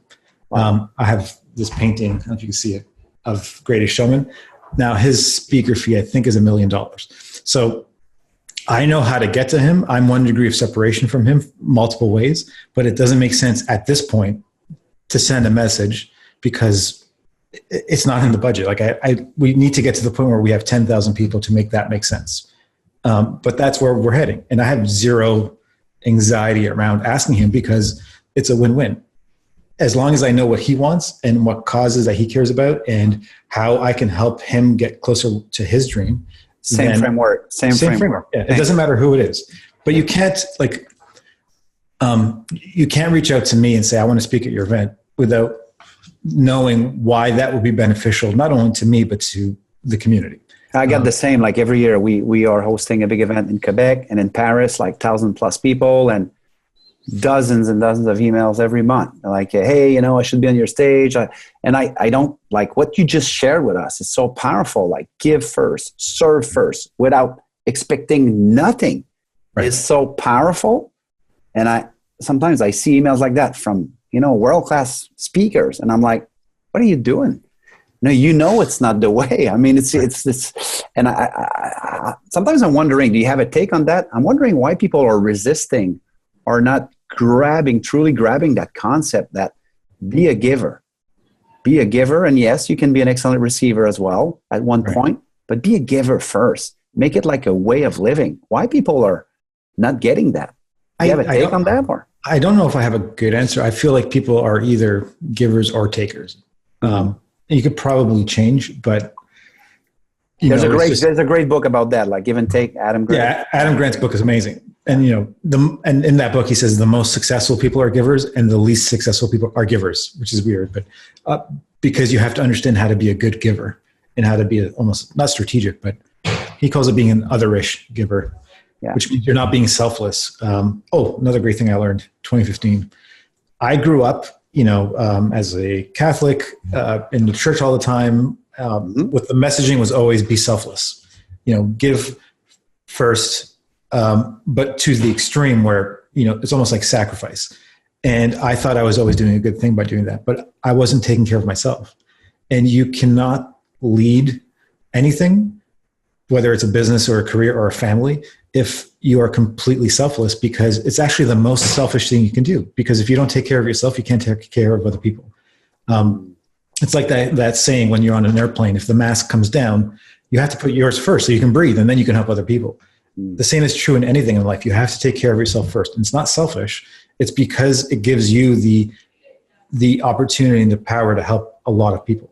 I have this painting, I don't know if you can see it, of Greatest Showman. Now his speaker fee, I think, is $1 million. So I know how to get to him. I'm 1 degree of separation from him multiple ways, but it doesn't make sense at this point to send a message because it's not in the budget. Like we need to get to the point where we have 10,000 people to make that make sense. But that's where we're heading. And I have zero anxiety around asking him because it's a win-win. As long as I know what he wants and what causes that he cares about and how I can help him get closer to his dream. Same framework. Yeah, it doesn't matter who it is, but you can't you can't reach out to me and say, I want to speak at your event without knowing why that would be beneficial, not only to me, but to the community. I got the same, like every year we are hosting a big event in Quebec and in Paris, like 1,000+ people and dozens and dozens of emails every month. Like, hey, I should be on your stage. I don't like what you just shared with us. It's so powerful. Like, give first, serve first without expecting nothing. Right. It's so powerful. And sometimes I see emails like that from, world-class speakers. And I'm like, what are you doing? No, it's not the way. I mean, it's and I sometimes I'm wondering, do you have a take on that? I'm wondering why people are resisting or not truly grabbing that concept that be a giver. Be a giver, and yes, you can be an excellent receiver as well at one point, but be a giver first. Make it like a way of living. Why people are not getting that? Do you have a take on that? Or? I don't know if I have a good answer. I feel like people are either givers or takers. You could probably change, but there's a great book about that, like Give and Take, Adam Grant. Yeah, Adam Grant's book is amazing. And and in that book he says the most successful people are givers and the least successful people are givers, which is weird, but because you have to understand how to be a good giver and how to be almost not strategic, but he calls it being an otherish giver, which means you're not being selfless. Another great thing I learned 2015. I grew up, as a Catholic in the church all the time. With the messaging was always be selfless, give first. But to the extreme where, it's almost like sacrifice. And I thought I was always doing a good thing by doing that, but I wasn't taking care of myself. And you cannot lead anything, whether it's a business or a career or a family, if you are completely selfless, because it's actually the most selfish thing you can do. Because if you don't take care of yourself, you can't take care of other people. It's like that saying when you're on an airplane, if the mask comes down, you have to put yours first so you can breathe and then you can help other people. The same is true in anything in life. You have to take care of yourself first. And it's not selfish. It's because it gives you the opportunity and the power to help a lot of people.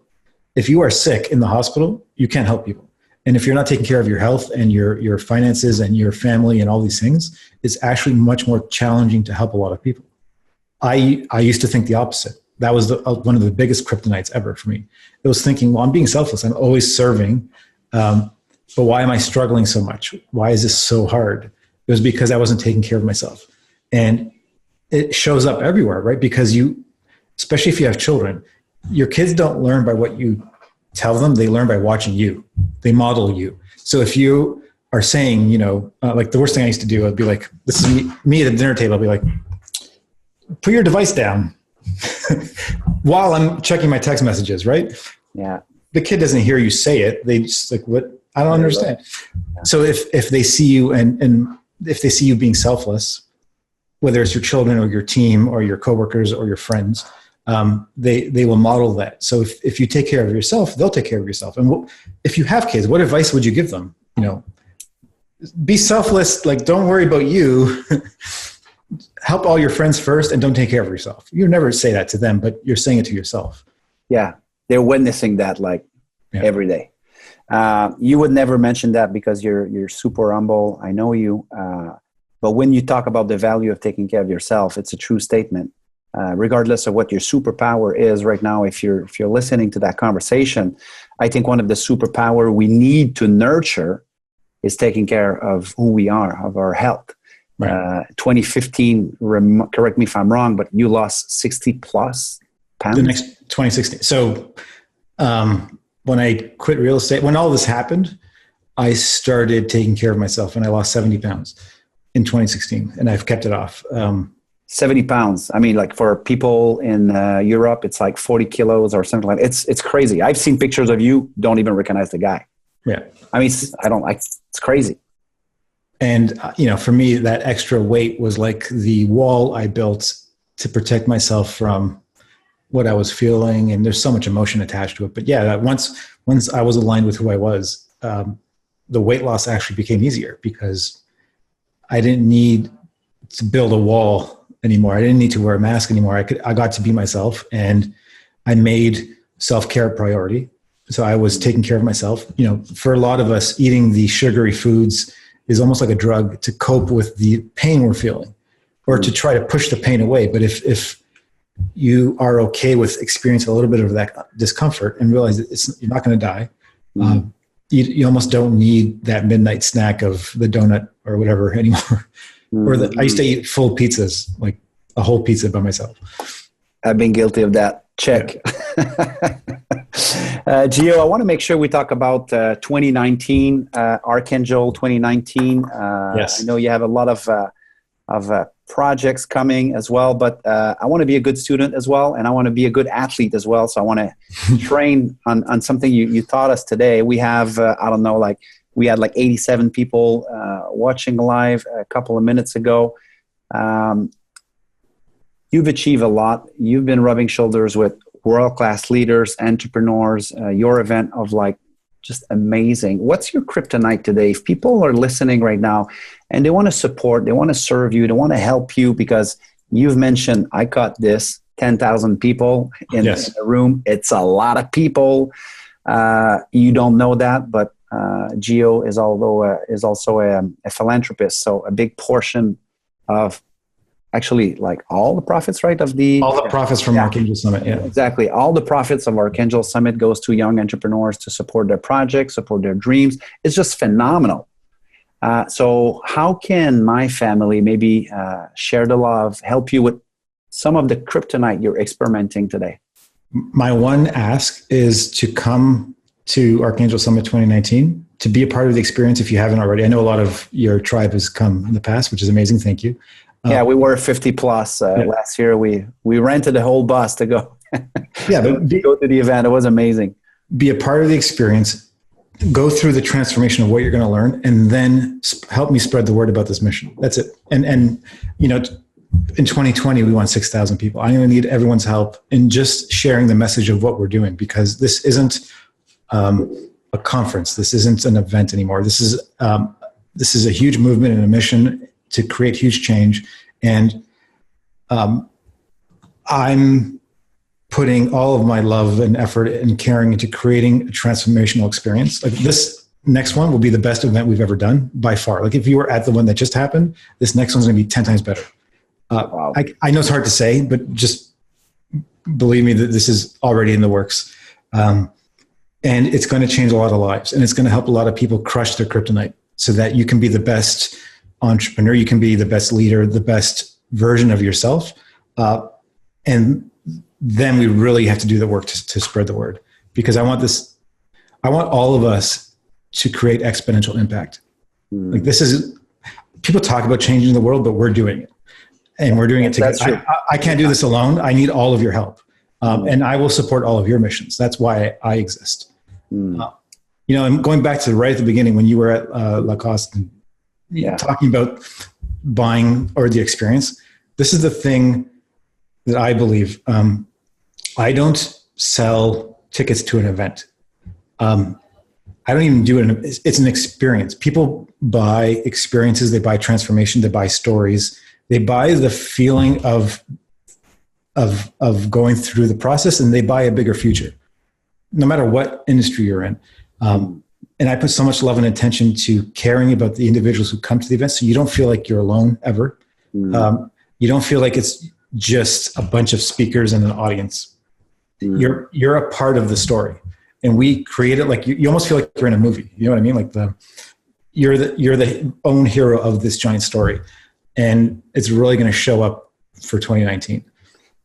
If you are sick in the hospital, you can't help people. And if you're not taking care of your health and your finances and your family and all these things, it's actually much more challenging to help a lot of people. I used to think the opposite. That was one of the biggest kryptonites ever for me. It was thinking, well, I'm being selfless. I'm always serving. But why am I struggling so much? Why is this so hard? It was because I wasn't taking care of myself. And it shows up everywhere, right? Because especially if you have children, your kids don't learn by what you tell them. They learn by watching you. They model you. So if you are saying, like the worst thing I used to do, I'd be like, this is me at the dinner table. I'd be like, put your device down while I'm checking my text messages, right? Yeah. the kid doesn't hear you say it. They just like, what? I don't understand. So if they see you and if they see you being selfless, whether it's your children or your team or your coworkers or your friends, they will model that. So if you take care of yourself, they'll take care of yourself. And if you have kids, what advice would you give them? Be selfless. Like, don't worry about you. Help all your friends first and don't take care of yourself. You never say that to them, but you're saying it to yourself. Yeah. They're witnessing that every day. You would never mention that because you're super humble. I know you. But when you talk about the value of taking care of yourself, it's a true statement. Regardless of what your superpower is right now, if you're listening to that conversation, I think one of the superpower we need to nurture is taking care of who we are, of our health. Right. 2015, correct me if I'm wrong, but you lost 60 plus pounds? The next 2016. So when I quit real estate, when all this happened, I started taking care of myself and I lost 70 pounds in 2016 and I've kept it off. 70 pounds. I mean, like for people in Europe, it's like 40 kilos or something like that. It's crazy. I've seen pictures of you, don't even recognize the guy. Yeah. I mean, it's crazy. And, for me, that extra weight was like the wall I built to protect myself from what I was feeling. And there's so much emotion attached to it. But yeah, once I was aligned with who I was, the weight loss actually became easier because I didn't need to build a wall anymore. I didn't need to wear a mask anymore. I got to be myself and I made self-care a priority. So I was taking care of myself. For a lot of us, eating the sugary foods is almost like a drug to cope with the pain we're feeling or to try to push the pain away. But if you are okay with experiencing a little bit of that discomfort and realize that you're not going to die, you almost don't need that midnight snack of the donut or whatever anymore. Or I used to eat full pizzas, like a whole pizza by myself. I've been guilty of that. Check. Yeah. Gio, I want to make sure we talk about 2019, Archangel 2019. Yes. I know you have a lot of projects coming as well, but I want to be a good student as well, and I want to be a good athlete as well. So I want to train on something you taught us today. We have, we had like 87 people watching live a couple of minutes ago. You've achieved a lot. You've been rubbing shoulders with world-class leaders, entrepreneurs, your event of just amazing. What's your kryptonite today? If people are listening right now and they want to support, they want to serve you, they want to help you because you've mentioned, I caught this, 10,000 people in the room. It's a lot of people. You don't know that, but Gio is also a philanthropist. So a big portion of actually all the profits, right? All the profits from Archangel Summit. Yeah, exactly. All the profits of Archangel Summit goes to young entrepreneurs to support their projects, support their dreams. It's just phenomenal. So how can my family maybe share the love, help you with some of the kryptonite you're experimenting today? My one ask is to come to Archangel Summit 2019 to be a part of the experience if you haven't already. I know a lot of your tribe has come in the past, which is amazing. Thank you. Yeah, we were 50 plus last year. We rented a whole bus to go. To go to the event. It was amazing. Be a part of the experience. Go through the transformation of what you're going to learn, and then help me spread the word about this mission. That's it. And in 2020 we won 6,000 people. I'm going to need everyone's help in just sharing the message of what we're doing because this isn't a conference. This isn't an event anymore. This is a huge movement and a mission to create huge change. And I'm putting all of my love and effort and caring into creating a transformational experience. Like this next one will be the best event we've ever done by far. Like if you were at the one that just happened, this next one's going to be 10 times better. Wow. I know it's hard to say, but just believe me that this is already in the works. And it's going to change a lot of lives, and it's going to help a lot of people crush their kryptonite so that you can be the best entrepreneur, you can be the best leader, the best version of yourself. And then we really have to do the work to spread the word, because I want all of us to create exponential impact. Like people talk about changing the world, but we're doing it, and we're doing it together. I can't do this alone. I need all of your help. And I will support all of your missions. That's why I exist. I'm going back to right at the beginning when you were at Lacoste, talking about buying or the experience. This is the thing that I believe. I don't sell tickets to an event. I don't even do it. It's an experience. People buy experiences. They buy transformation. They buy stories. They buy the feeling of going through the process, and they buy a bigger future, no matter what industry you're in. And I put so much love and attention to caring about the individuals who come to the event, so you don't feel like you're alone ever. You don't feel like it's just a bunch of speakers and an audience. You're a part of the story. And we create it like you almost feel like you're in a movie. You know what I mean? Like you're the own hero of this giant story. And it's really going to show up for 2019.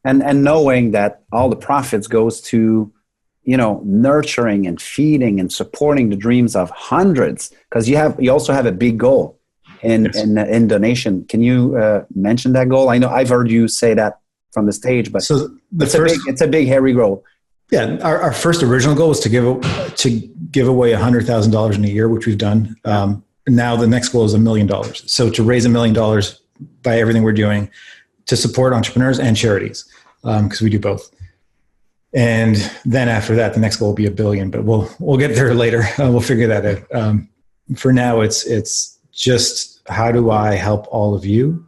And knowing that all the profits goes to, nurturing and feeding and supporting the dreams of hundreds, because you also have a big goal in donation. Can you mention that goal? I know I've heard you say that from the stage, but so it's a big hairy goal. Yeah, our first original goal was to give away $100,000 in a year, which we've done. Now the next goal is $1 million. So to raise $1 million by everything we're doing to support entrepreneurs and charities, because we do both. And then after that, the next goal will be $1 billion, but we'll get there later. We'll figure that out. For now, it's just how do I help all of you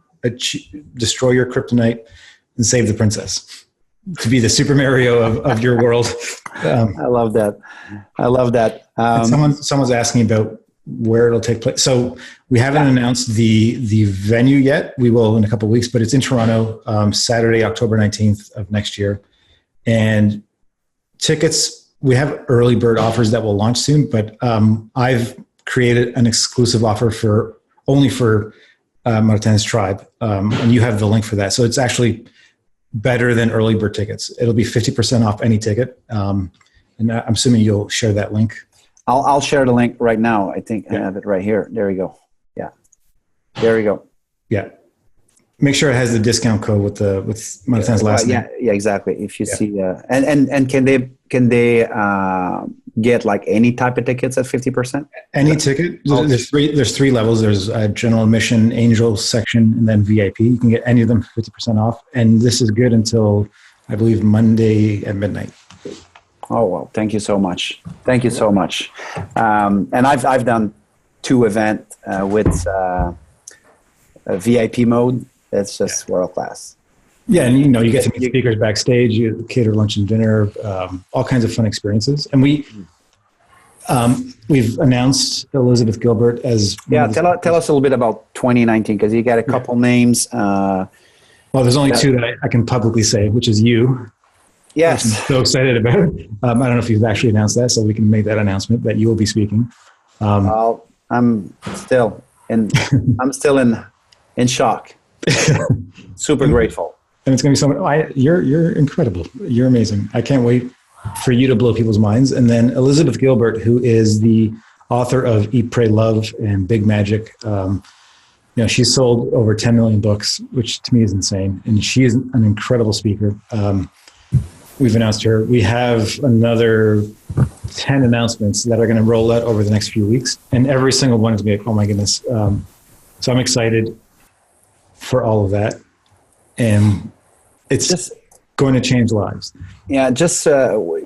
destroy your kryptonite and save the princess? To be the Super Mario of your world. I love that. Someone's asking about where it'll take place. So we haven't announced the venue yet. We will in a couple of weeks, but it's in Toronto, Saturday, October 19th of next year. And tickets, we have early bird offers that will launch soon, but I've created an exclusive offer only for Martin's tribe. And you have the link for that. So it's actually better than early bird tickets. It'll be 50% off any ticket. And I'm assuming you'll share that link. I'll share the link right now. I think I have it right here. There we go. Yeah. There we go. Yeah. Make sure it has the discount code with Martin's last name. Yeah, exactly. If you see, and can they get like any type of tickets at 50%? Any ticket. There's three levels. There's a general admission, angel section, and then VIP. You can get any of them for 50% off. And this is good until I believe Monday at midnight. Oh well, thank you so much. Thank you so much. And I've done 2 events with a VIP mode. It's just world class. Yeah, and you get to meet speakers backstage. You cater lunch and dinner, all kinds of fun experiences. And we've announced Elizabeth Gilbert as tell us a little bit about 2019, because you got a couple names. Well, there's only 2 that I can publicly say, which is you. Yes, which I'm so excited about. I don't know if you've actually announced that, so we can make that announcement that you will be speaking. I'm still in shock. Super grateful. And it's going to be someone, you're incredible. You're amazing. I can't wait for you to blow people's minds. And then Elizabeth Gilbert, who is the author of Eat, Pray, Love and Big Magic. She's sold over 10 million books, which to me is insane. And she is an incredible speaker. We've announced her. We have another 10 announcements that are going to roll out over the next few weeks. And every single one is going to be like, oh my goodness. So I'm excited for all of that. And it's just going to change lives. Yeah, just do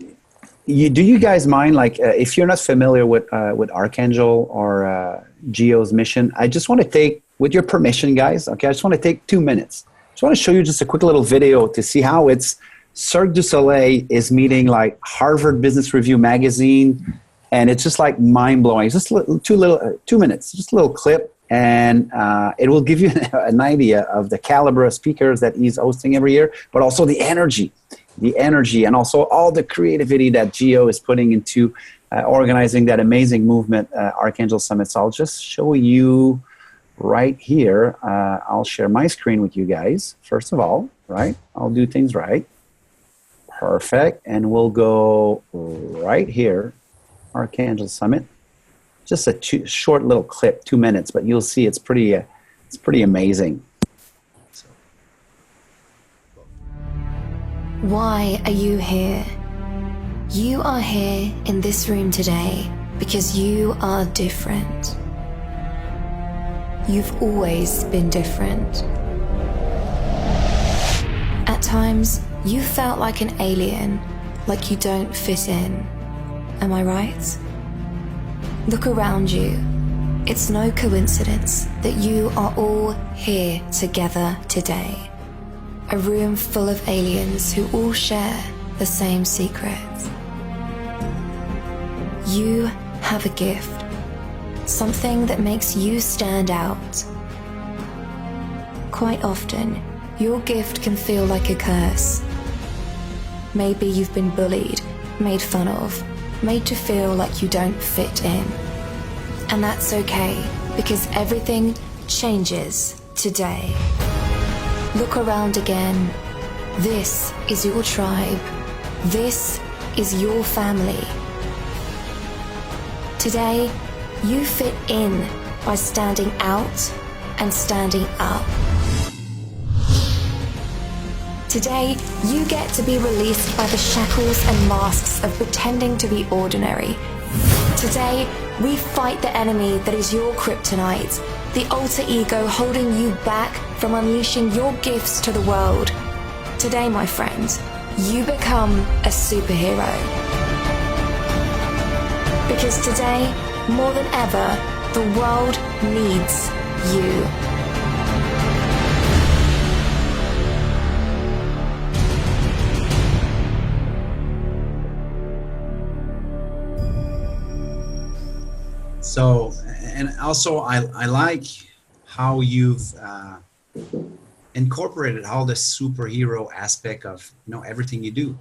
you guys mind, like, if you're not familiar with Archangel or Geo's mission, I just want to take, with your permission, guys, okay, I just want to take 2 minutes. I just want to show you just a quick little video to see how it's Cirque du Soleil is meeting like Harvard Business Review magazine, and it's just like mind-blowing. It's just 2 minutes, just a little clip. And it will give you an idea of the caliber of speakers that he's hosting every year, but also the energy, and also all the creativity that Geo is putting into organizing that amazing movement, Archangel Summit. So I'll just show you right here. I'll share my screen with you guys, first of all, right? I'll do things right. Perfect. And we'll go right here, Archangel Summit. Just a short little clip, 2 minutes, but you'll see it's pretty amazing. Why are you here? You are here in this room today because you are different. You've always been different. At times, you felt like an alien, like you don't fit in. Am I right? Look around you. It's no coincidence that you are all here together today. A room full of aliens who all share the same secrets. You have a gift, something that makes you stand out. Quite often, your gift can feel like a curse. Maybe you've been bullied, made fun of, made to feel like you don't fit in. And that's okay, because everything changes today. Look around again. This is your tribe. This is your family. Today, you fit in by standing out and standing up. Today, you get to be released by the shackles and masks of pretending to be ordinary. Today, we fight the enemy that is your kryptonite, the alter ego holding you back from unleashing your gifts to the world. Today, my friend, you become a superhero. Because today, more than ever, the world needs you. So, and also I like how you've incorporated all the superhero aspect of, everything you do.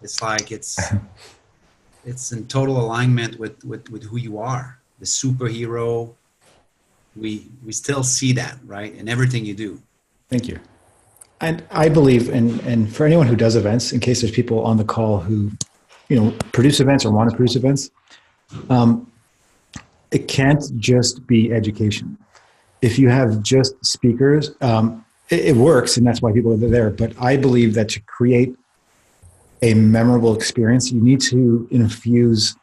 It's like it's in total alignment with who you are, the superhero. We still see that, right, in everything you do. Thank you. And I believe, and for anyone who does events, in case there's people on the call who, produce events or want to produce events, it can't just be education. If you have just speakers, it works, and that's why people are there. But I believe that to create a memorable experience, you need to infuse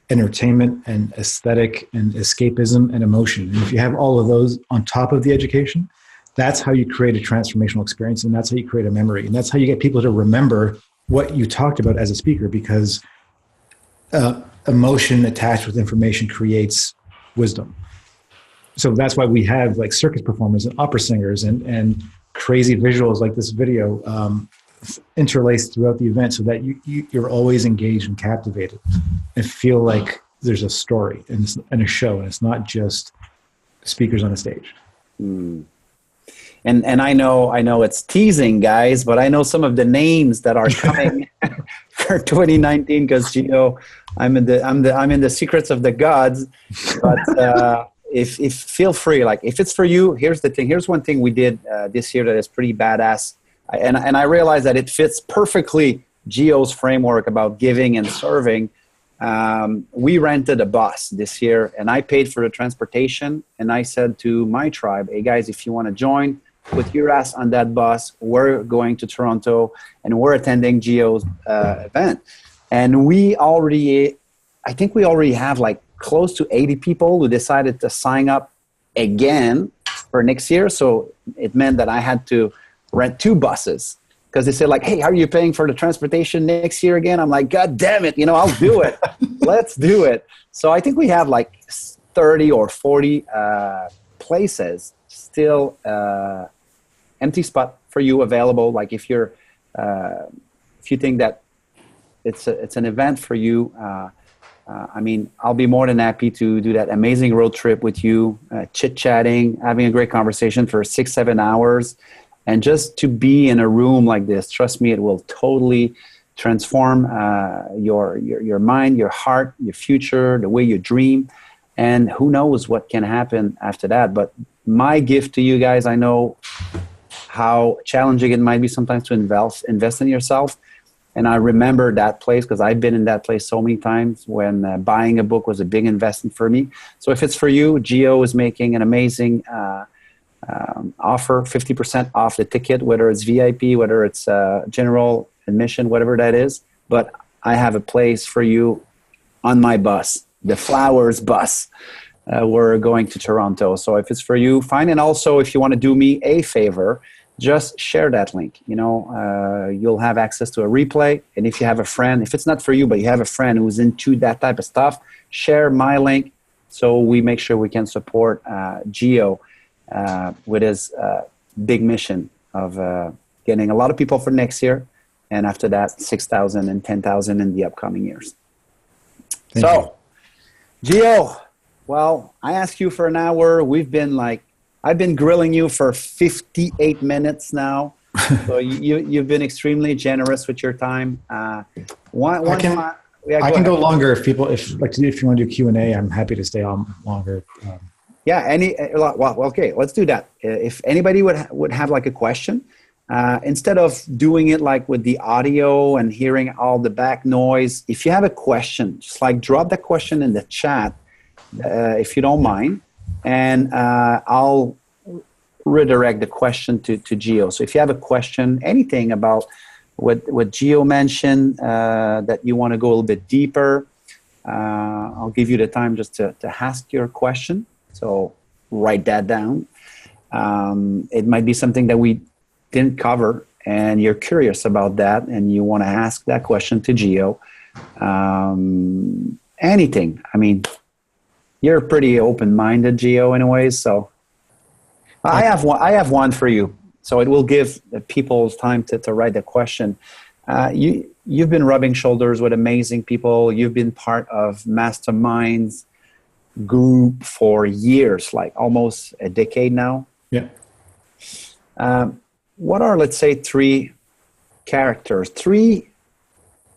entertainment and aesthetic and escapism and emotion. And if you have all of those on top of the education, that's how you create a transformational experience, and that's how you create a memory. And that's how you get people to remember what you talked about as a speaker, because emotion attached with information creates wisdom. So that's why we have like circus performers and opera singers and crazy visuals like this video interlaced throughout the event, so that you're always engaged and captivated and feel like there's a story and a show, and it's not just speakers on a stage. Mm. And I know it's teasing, guys, but I know some of the names that are coming for 2019, because I'm in the secrets of the gods. But if feel free, like if it's for you, here's the thing. Here's one thing we did this year that is pretty badass, and I realized that it fits perfectly Gio's framework about giving and serving. We rented a bus this year, and I paid for the transportation. And I said to my tribe, "Hey guys, if you want to join, put your ass on that bus. We're going to Toronto, and we're attending Gio's event." And I think we already have like close to 80 people who decided to sign up again for next year. So it meant that I had to rent 2 buses, because they said like, "Hey, how are you paying for the transportation next year again?" I'm like, "God damn it, I'll do it." Let's do it. So I think we have like 30 or 40 places still, empty spot for you available. Like if you think that it's an event for you, I'll be more than happy to do that amazing road trip with you, chit-chatting, having a great conversation for 6-7 hours. And just to be in a room like this, trust me, it will totally transform your mind, your heart, your future, the way you dream. And who knows what can happen after that. But my gift to you guys, I know how challenging it might be sometimes to invest in yourself. And I remember that place because I've been in that place so many times when buying a book was a big investment for me. So if it's for you, Gio is making an amazing offer, 50% off the ticket, whether it's VIP, whether it's general admission, whatever that is. But I have a place for you on my bus, the Flowers bus. We're going to Toronto. So if it's for you, fine. And also, if you want to do me a favor, just share that link. You'll have access to a replay. And if you have a friend, if it's not for you, but you have a friend who's into that type of stuff, share my link so we make sure we can support Gio with his big mission of getting a lot of people for next year. And after that, 6,000 and 10,000 in the upcoming years. Thank you. Gio, well, I asked you for an hour. I've been grilling you for 58 minutes now. So you've been extremely generous with your time. I can go longer if you want to do Q&A. I'm happy to stay on longer. Okay, let's do that. If anybody would have like a question, instead of doing it like with the audio and hearing all the back noise, if you have a question, just like drop that question in the chat, if you don't mind, and I'll redirect the question to Gio. So if you have a question, anything about what Gio mentioned that you want to go a little bit deeper, I'll give you the time just to ask your question. So write that down. It might be something that we didn't cover and you're curious about that and you want to ask that question to Gio. Anything. I mean, you're pretty open-minded, Gio, in a way. So I have one for you. So it will give the people time to write the question. You've been rubbing shoulders with amazing people. You've been part of masterminds group for years, like almost a decade now. Yeah. What are, let's say, three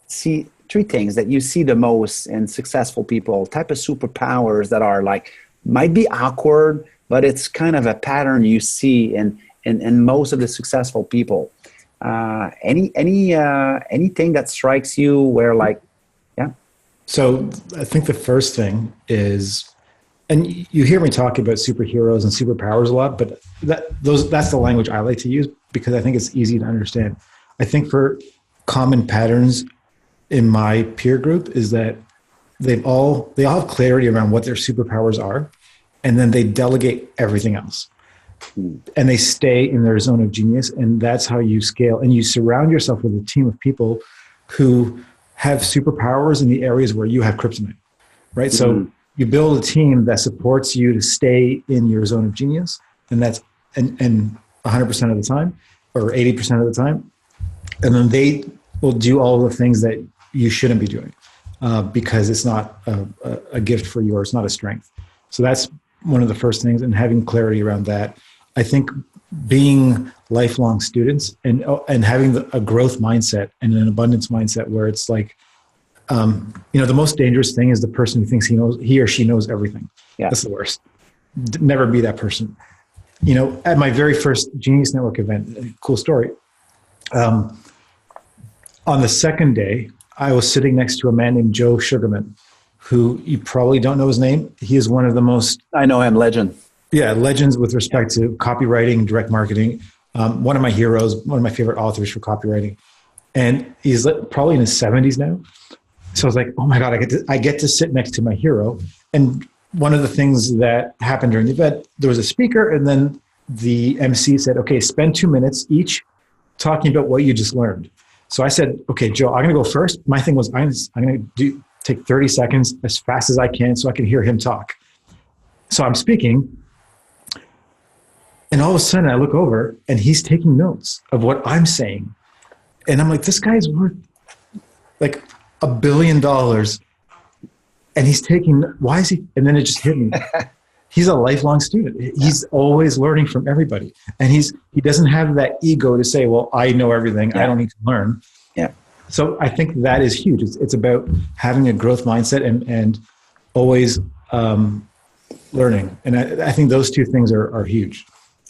things that you see the most in successful people, type of superpowers that are like, might be awkward, but it's kind of a pattern you see in most of the successful people. Anything that strikes you where like, yeah? So I think the first thing is, and you hear me talk about superheroes and superpowers a lot, but that's the language I like to use because I think it's easy to understand. I think for common patterns in my peer group is that they all have clarity around what their superpowers are, and then they delegate everything else. And they stay in their zone of genius, and that's how you scale. And you surround yourself with a team of people who have superpowers in the areas where you have kryptonite, right? So you build a team that supports you to stay in your zone of genius, and that's and 100% of the time, or 80% of the time, and then they will do all the things that you shouldn't be doing because it's not a gift for you, or it's not a strength. So that's one of the first things, and having clarity around that. I think being lifelong students and having a growth mindset and an abundance mindset where it's like, the most dangerous thing is the person who thinks he or she knows everything. Yeah. That's the worst. Never be that person. At my very first Genius Network event, cool story. On the second day, I was sitting next to a man named Joe Sugarman, who you probably don't know his name. He is one of the most... I know him, legend. Yeah, legends with respect to copywriting, direct marketing. One of my heroes, one of my favorite authors for copywriting. And he's probably in his 70s now. So I was like, oh my God, I get to sit next to my hero. And one of the things that happened during the event, there was a speaker, and then the MC said, okay, spend 2 minutes each talking about what you just learned. So I said, okay, Joe, I'm going to go first. My thing was, I'm going to take 30 seconds as fast as I can so I can hear him talk. So I'm speaking, and all of a sudden I look over and he's taking notes of what I'm saying. And I'm like, this guy's worth like $1 billion. And he's taking, why is he? And then it just hit me. He's a lifelong student. He's always learning from everybody. And he doesn't have that ego to say, well, I know everything. Yeah. I don't need to learn. Yeah. So I think that is huge. It's about having a growth mindset and always learning. And I think those two things are huge.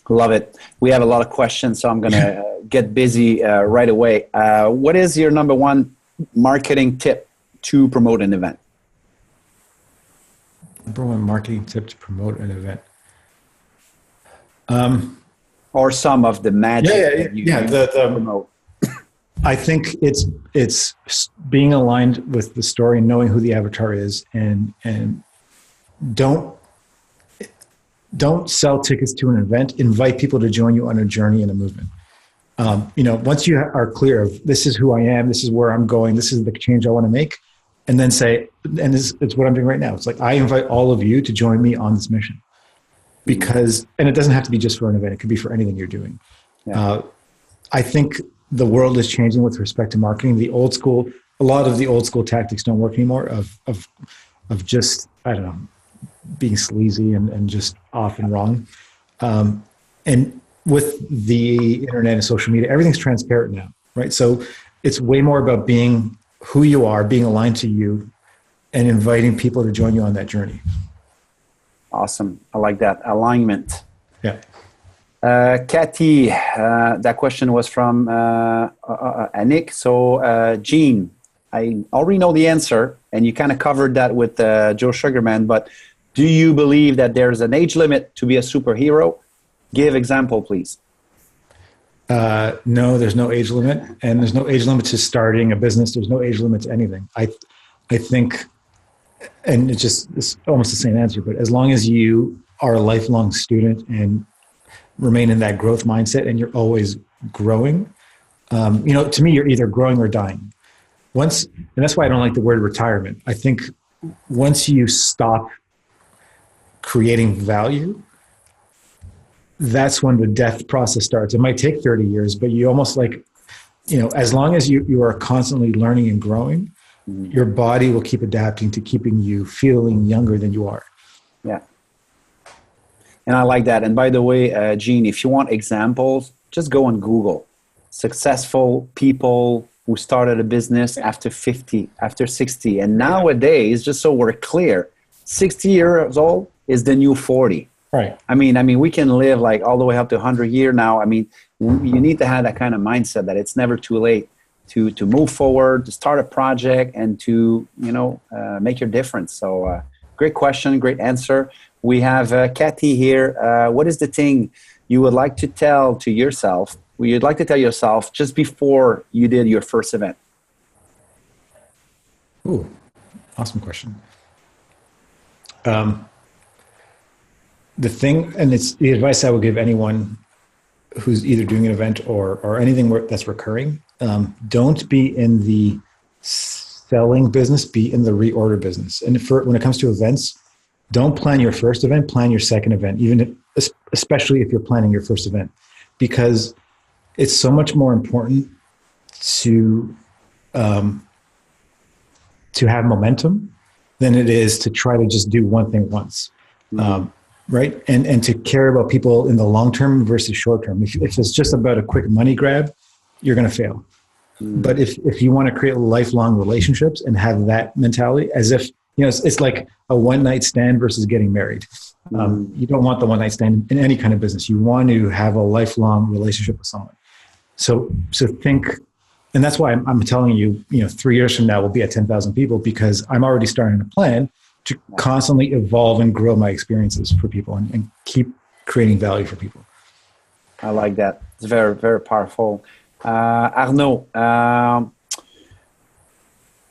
Love it. We have a lot of questions, so I'm going to get busy right away. What is your number one marketing tip to promote an event? Number one marketing tip to promote an event. Or some of the magic that you promote. I think it's being aligned with the story and knowing who the avatar is, and don't sell tickets to an event. Invite people to join you on a journey and a movement. Once you are clear of this is who I am, this is where I'm going, this is the change I want to make, and then say, and it's what I'm doing right now. It's like, I invite all of you to join me on this mission, because, and it doesn't have to be just for an event. It could be for anything you're doing. Yeah. I think the world is changing with respect to marketing. A lot of the old school tactics don't work anymore of just, I don't know, being sleazy and just off and wrong. And with the internet and social media, everything's transparent now, right? So it's way more about being who you are, being aligned to you, and inviting people to join you on that journey. Awesome. I like that. Alignment. Yeah. Kathy, that question was from Anik. So, Gene, I already know the answer, and you kind of covered that with Joe Sugarman, but do you believe that there's an age limit to be a superhero? Give example, please. No, there's no age limit, and there's no age limit to starting a business. There's no age limit to anything. I think, and it's almost the same answer, but as long as you are a lifelong student and remain in that growth mindset and you're always growing, to me, you're either growing or dying. And that's why I don't like the word retirement. I think once you stop creating value, that's when the death process starts. It might take 30 years, but you almost as long as you are constantly learning and growing, your body will keep adapting to keeping you feeling younger than you are. Yeah. And I like that. And by the way, Gene, if you want examples, just go on Google. Successful people who started a business after 50, after 60. And nowadays, just so we're clear, 60 years old is the new 40. Right. I mean, we can live like all the way up to 100 years now. I mean, you need to have that kind of mindset that it's never too late to move forward, to start a project, and to, make your difference. So great question, great answer. We have Kathy here. What is the thing you would like to tell to yourself, you'd like to tell yourself just before you did your first event? Ooh, awesome question. The thing, and it's the advice I would give anyone who's either doing an event or anything that's recurring, don't be in the selling business, be in the reorder business. And when it comes to events, don't plan your first event, plan your second event, especially if you're planning your first event, because it's so much more important to have momentum than it is to try to just do one thing once. Right? And to care about people in the long term versus short term. If it's just about a quick money grab, you're going to fail. But if you want to create lifelong relationships and have that mentality, as if, it's like a one night stand versus getting married. You don't want the one night stand in any kind of business. You want to have a lifelong relationship with someone. So think, and that's why I'm telling you, 3 years from now we'll be at 10,000 people, because I'm already starting to plan to constantly evolve and grow my experiences for people and keep creating value for people. I like that. It's very, very powerful. Arnaud,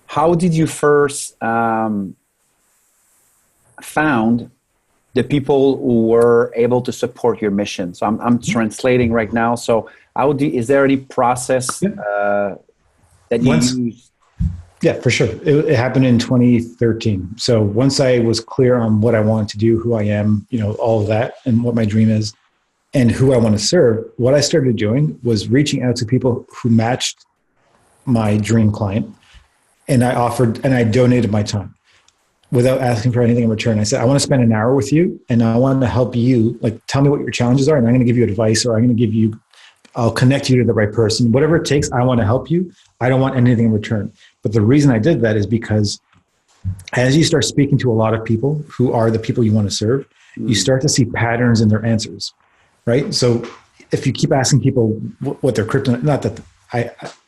how did you first found the people who were able to support your mission? So I'm translating right now. So is there any process that you use? Yeah, for sure. It happened in 2013. So once I was clear on what I wanted to do, who I am, all of that, and what my dream is, and who I want to serve, what I started doing was reaching out to people who matched my dream client. And I donated my time without asking for anything in return. I said, I want to spend an hour with you, and I want to help you, tell me what your challenges are, and I'm going to give you advice, or I'll connect you to the right person. Whatever it takes, I want to help you. I don't want anything in return. But the reason I did that is because as you start speaking to a lot of people who are the people you want to serve, you start to see patterns in their answers, right? So if you keep asking people what their kryptonite, not that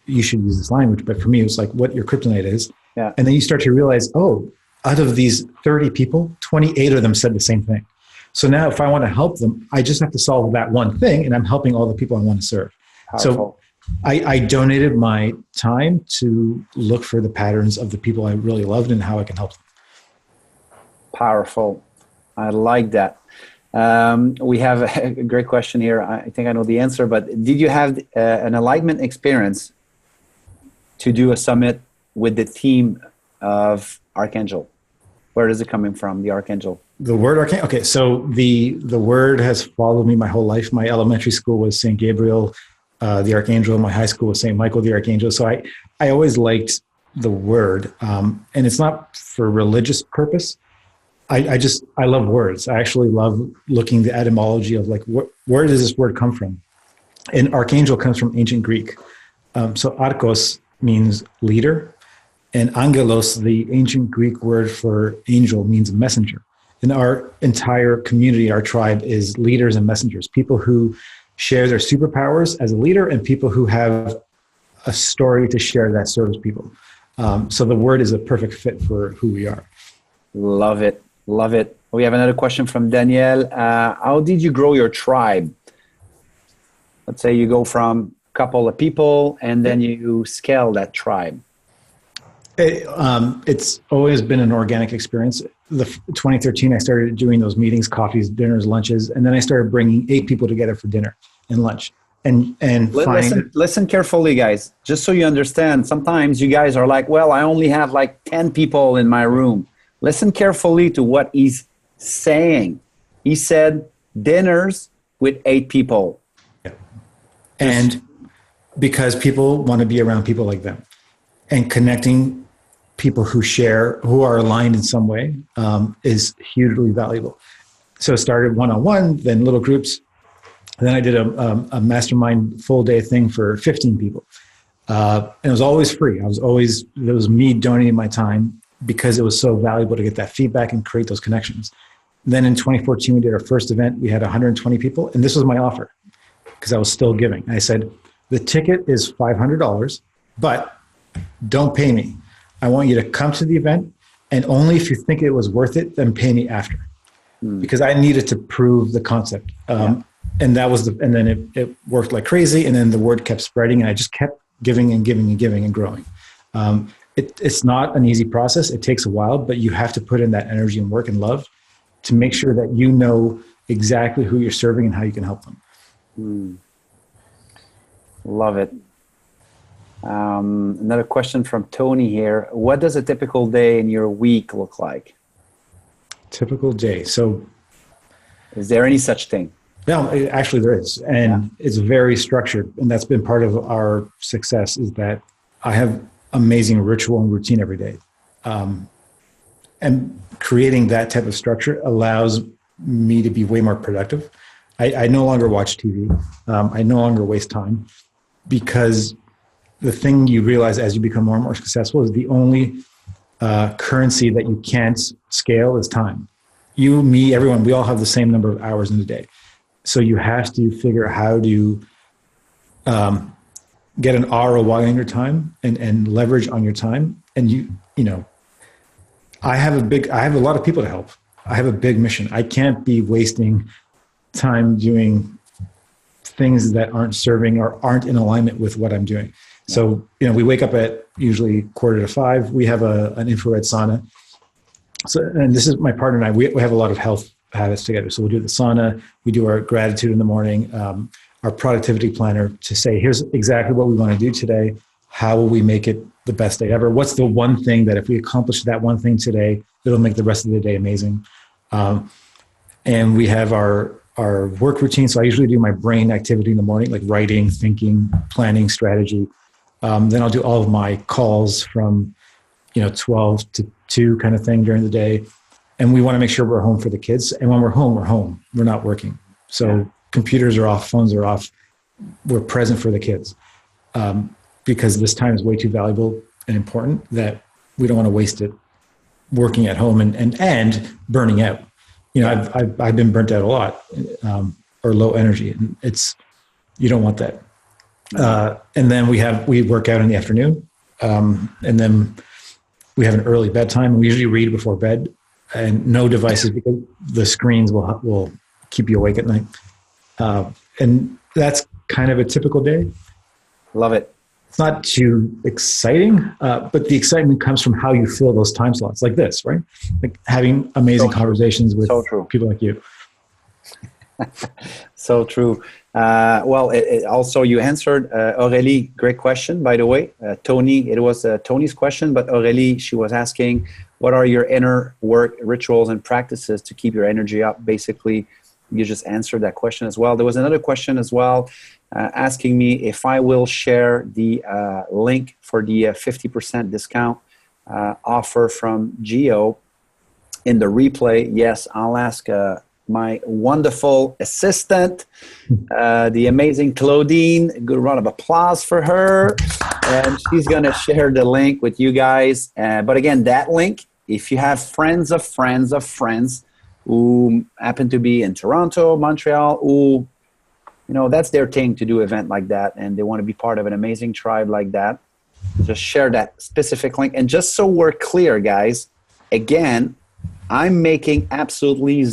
you should use this language, but for me, it was like what your kryptonite is. Yeah. And then you start to realize, out of these 30 people, 28 of them said the same thing. So now if I want to help them, I just have to solve that one thing, and I'm helping all the people I want to serve. Powerful. I donated my time to look for the patterns of the people I really loved and how I can help them. Powerful. I like that. We have a great question here. I think I know the answer, but did you have an enlightenment experience to do a summit with the team of Archangel? Where is it coming from, the Archangel? The word Archangel? Okay, so the word has followed me my whole life. My elementary school was St. Gabriel, the Archangel. My high school was St. Michael, the Archangel. So I always liked the word. And it's not for religious purpose. I love words. I actually love looking the etymology of like, where does this word come from? And Archangel comes from ancient Greek. So archos means leader, and angelos, the ancient Greek word for angel, means messenger. And our entire community, our tribe, is leaders and messengers, people who share their superpowers as a leader and people who have a story to share that serves people. So the word is a perfect fit for who we are. Love it. Love it. We have another question from Danielle. How did you grow your tribe? Let's say you go from a couple of people and then you scale that tribe. It's always been an organic experience. 2013, I started doing those meetings, coffees, dinners, lunches, and then I started bringing 8 people together for dinner and lunch. And listen carefully, guys. Just so you understand, sometimes you guys are like, well, I only have like 10 people in my room. Listen carefully to what he's saying. He said dinners with 8 people. Yeah. And because people want to be around people like them, and connecting people who are aligned in some way is hugely valuable. So it started one-on-one, then little groups. Then I did a mastermind full day thing for 15 people. And it was always free. It was me donating my time because it was so valuable to get that feedback and create those connections. Then in 2014, we did our first event. We had 120 people. And this was my offer because I was still giving. I said, the ticket is $500, but don't pay me. I want you to come to the event, and only if you think it was worth it, then pay me after. Because I needed to prove the concept. And that was and then it worked like crazy. And then the word kept spreading, and I just kept giving and giving and giving and growing. It's not an easy process. It takes a while, but you have to put in that energy and work and love to make sure that you know exactly who you're serving and how you can help them. Love it. Another question from Tony here. What does a typical day in your week look like? Typical day. So is there any such thing? No, actually there is. And it's very structured. And that's been part of our success, is that I have amazing ritual and routine every day. And creating that type of structure allows me to be way more productive. I no longer watch TV. I no longer waste time, because the thing you realize as you become more and more successful is the only currency that you can't scale is time. You, me, everyone, we all have the same number of hours in a day. So you have to figure out how to get an ROI on your time and leverage on your time. And you know, I have a lot of people to help. I have a big mission. I can't be wasting time doing things that aren't serving or aren't in alignment with what I'm doing. So, you know, we wake up at usually 4:45. We have an infrared sauna. So, and this is my partner and I, we have a lot of health habits together. So we'll do the sauna, we do our gratitude in the morning, our productivity planner to say, here's exactly what we want to do today. How will we make it the best day ever? What's the one thing that if we accomplish that one thing today, it'll make the rest of the day amazing? And we have our work routine. So I usually do my brain activity in the morning, like writing, thinking, planning, strategy. Then I'll do all of my calls from, 12 to 2 kind of thing during the day. And we want to make sure we're home for the kids. And when we're home, we're home. We're not working. So computers are off, phones are off. We're present for the kids. Because this time is way too valuable and important that we don't want to waste it working at home and burning out. I've been burnt out a lot, or low energy, and you don't want that. And then we work out in the afternoon, and then we have an early bedtime. We usually read before bed, and no devices because the screens will keep you awake at night. And that's kind of a typical day. Love it. It's not too exciting, but the excitement comes from how you fill those time slots like this, right? Like having amazing conversations with people like you. So true. Well, also you answered Aurélie. Great question, by the way. Tony, it was Tony's question, but Aurélie, she was asking, what are your inner work rituals and practices to keep your energy up? Basically, you just answered that question as well. There was another question as well, asking me if I will share the link for the 50% discount offer from Geo in the replay. Yes, I'll ask my wonderful assistant, the amazing Claudine. A good round of applause for her. And she's going to share the link with you guys. But again, that link, if you have friends of friends of friends who happen to be in Toronto, Montreal, who, you know, that's their thing to do an event like that, and they want to be part of an amazing tribe like that, just share that specific link. And just so we're clear, guys, again, I'm making absolutely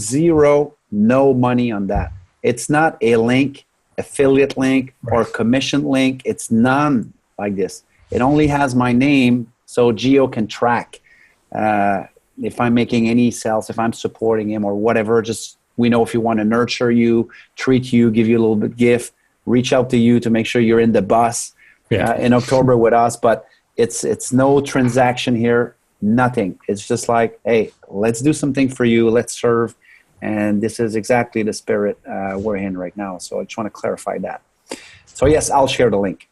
no money on that. It's not a link, affiliate link, or commission link. It's none like this. It only has my name so Geo can track if I'm making any sales, if I'm supporting him or whatever. Just, we know if you want to nurture you, treat you, give you a little bit gift, reach out to you to make sure you're in the bus in October with us. But it's no transaction here. Nothing. It's just like, hey, let's do something for you. Let's serve. And this is exactly the spirit we're in right now. So I just want to clarify that. So yes, I'll share the link.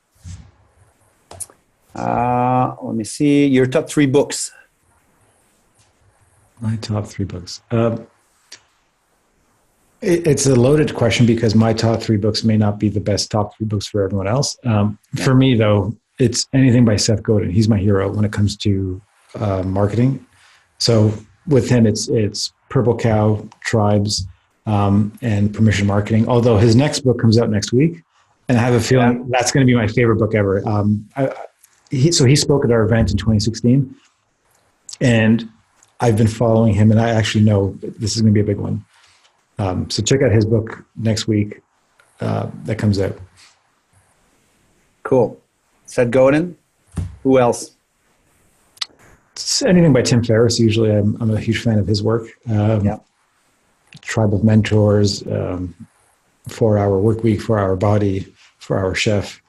Let me see. Your top 3 books. My top 3 books. It's a loaded question because my top 3 books may not be the best top 3 books for everyone else. For me, though, it's anything by Seth Godin. He's my hero when it comes to marketing. So with him, it's Purple Cow, Tribes, and Permission Marketing. Although his next book comes out next week, and I have a feeling that's going to be my favorite book ever. He spoke at our event in 2016, and I've been following him, and I actually know this is going to be a big one. So check out his book next week that comes out. Cool. Seth Godin. Who else? It's anything by Tim Ferriss. Usually I'm a huge fan of his work. Tribe of Mentors, 4-Hour Work Week, 4-Hour Body, 4-Hour Chef.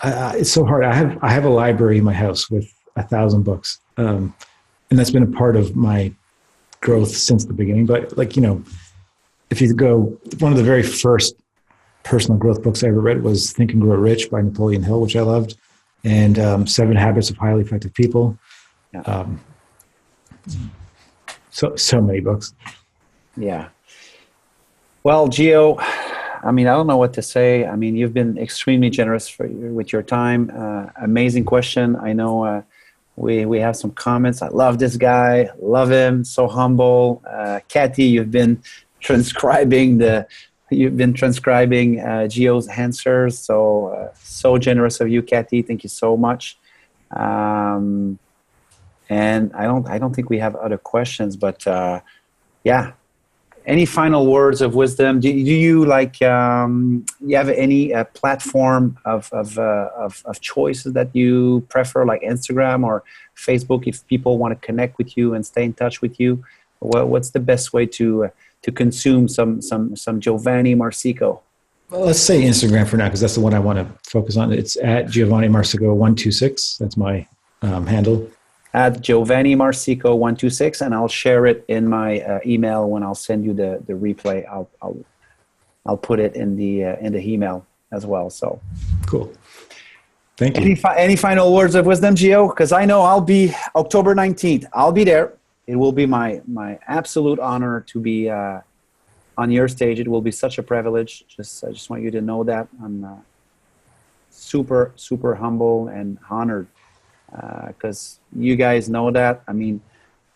It's so hard. I have a library in my house with 1,000 books. And that's been a part of my growth since the beginning. But like, you know, if you go, one of the very first personal growth books I ever read was Think and Grow Rich by Napoleon Hill, which I loved. And 7 Habits of Highly Effective People. So many books. Yeah. Well, Geo, I mean, I don't know what to say. I mean, you've been extremely generous with your time. Amazing question. I know we have some comments. I love this guy. Love him. So humble. Kathy, you've been transcribing Geo's answers. So generous of you, Kathy. Thank you so much. And I don't think we have other questions, but yeah. Any final words of wisdom? Do you like? You have any platform of choices that you prefer, like Instagram or Facebook? If people want to connect with you and stay in touch with you, what's the best way to consume some Giovanni Marsico? Well, let's say Instagram for now, because that's the one I want to focus on. It's at Giovanni Marsico 126. That's my handle. At Giovanni Marsico 126, and I'll share it in my email when I'll send you the replay. I'll put it in the email as well. So cool. Thank you. Any final words of wisdom, Gio? Because I know I'll be October 19th. I'll be there. It will be my absolute honor to be on your stage. It will be such a privilege. I just want you to know that I'm super, super humble and honored. Because you guys know that. I mean,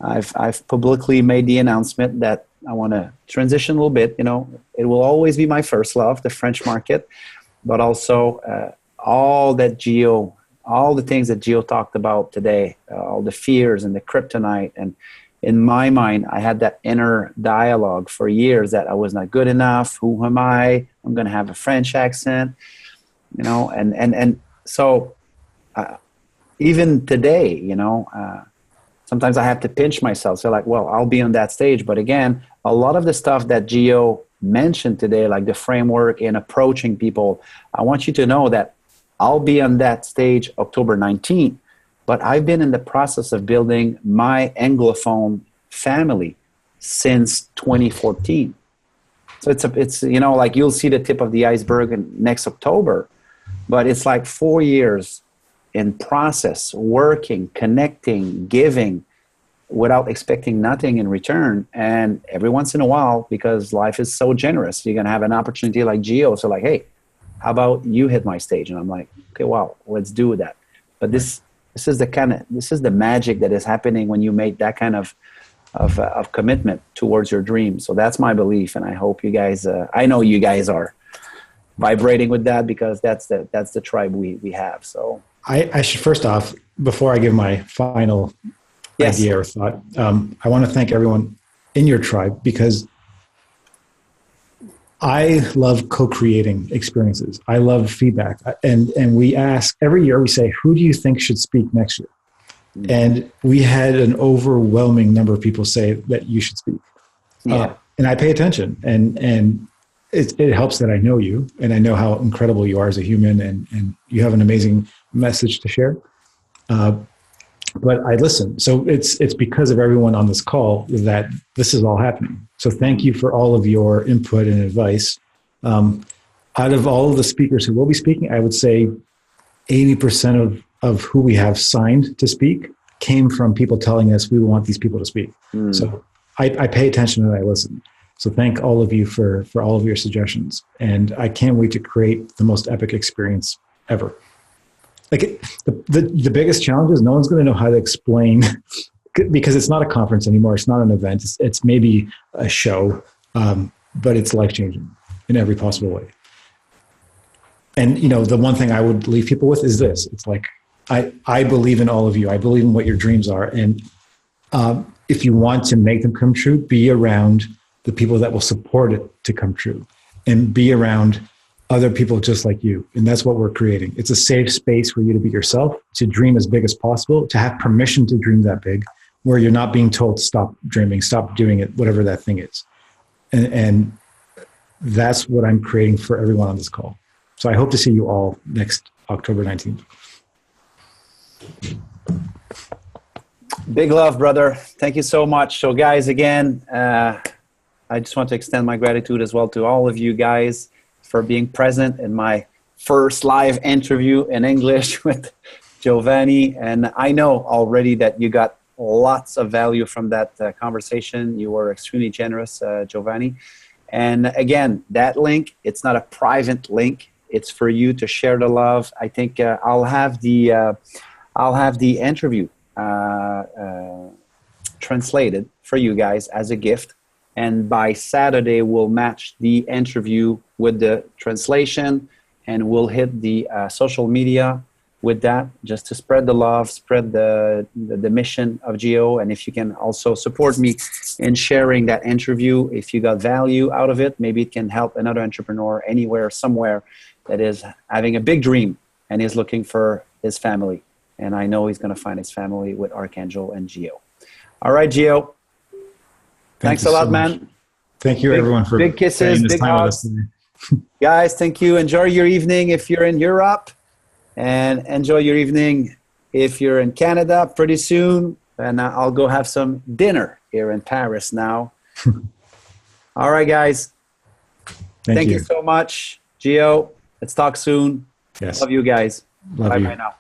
I've publicly made the announcement that I want to transition a little bit. You know, it will always be my first love, the French market, but also all the things that Gio talked about today, all the fears and the kryptonite. And in my mind, I had that inner dialogue for years that I was not good enough. Who am I? I'm going to have a French accent. you know, and so even today, you know, sometimes I have to pinch myself. So like, well, I'll be on that stage. But again, a lot of the stuff that Gio mentioned today, like the framework in approaching people, I want you to know that I'll be on that stage October 19th, but I've been in the process of building my Anglophone family since 2014. So it's you know, like you'll see the tip of the iceberg next October, but it's like 4 years in process, working, connecting, giving, without expecting nothing in return. And every once in a while, because life is so generous, you're going to have an opportunity like Gio. So like, hey, how about you hit my stage? And I'm like, okay, wow, let's do that. But this is the magic that is happening when you make that kind of commitment towards your dream. So that's my belief. And I hope you guys, I know you guys are vibrating with that, because that's the tribe we have. So I should, first off, before I give my final idea or thought, I want to thank everyone in your tribe, because I love co-creating experiences. I love feedback. And we ask, every year we say, who do you think should speak next year? And we had an overwhelming number of people say that you should speak. And I pay attention, and it helps that I know you, and I know how incredible you are as a human, and you have an amazing message to share. But I listen. So it's because of everyone on this call that this is all happening. So thank you for all of your input and advice. Out of all of the speakers who will be speaking, I would say 80% of who we have signed to speak came from people telling us we want these people to speak. So I pay attention and I listen. So thank all of you for all of your suggestions. And I can't wait to create the most epic experience ever. Like the biggest challenge is no one's going to know how to explain, because it's not a conference anymore. It's not an event. It's maybe a show, but it's life-changing in every possible way. And, you know, the one thing I would leave people with is this. It's like, I believe in all of you. I believe in what your dreams are. And if you want to make them come true, be around the people that will support it to come true, and be around other people just like you. And that's what we're creating. It's a safe space for you to be yourself, to dream as big as possible, to have permission to dream that big, where you're not being told, stop dreaming, stop doing it, whatever that thing is. And that's what I'm creating for everyone on this call. So I hope to see you all next October 19th. Big love, brother. Thank you so much. So guys, again, I just want to extend my gratitude as well to all of you guys for being present in my first live interview in English with Giovanni. And I know already that you got lots of value from that conversation. You were extremely generous, Giovanni. And again, that link, it's not a private link. It's for you to share the love. I think I'll have the interview translated for you guys as a gift. And by Saturday, we'll match the interview with the translation, and we'll hit the social media with that, just to spread the love, spread the mission of Gio. And if you can also support me in sharing that interview, if you got value out of it, maybe it can help another entrepreneur anywhere, somewhere, that is having a big dream and is looking for his family. And I know he's going to find his family with Archangel and Gio. All right, Gio. Thanks a lot, man. Thank you, everyone, for big kisses, big hugs. Guys, thank you. Enjoy your evening if you're in Europe, and enjoy your evening if you're in Canada pretty soon. And I'll go have some dinner here in Paris now. All right, guys. Thank you so much, Gio. Let's talk soon. Yes. Love you guys. Love Bye you. bye now.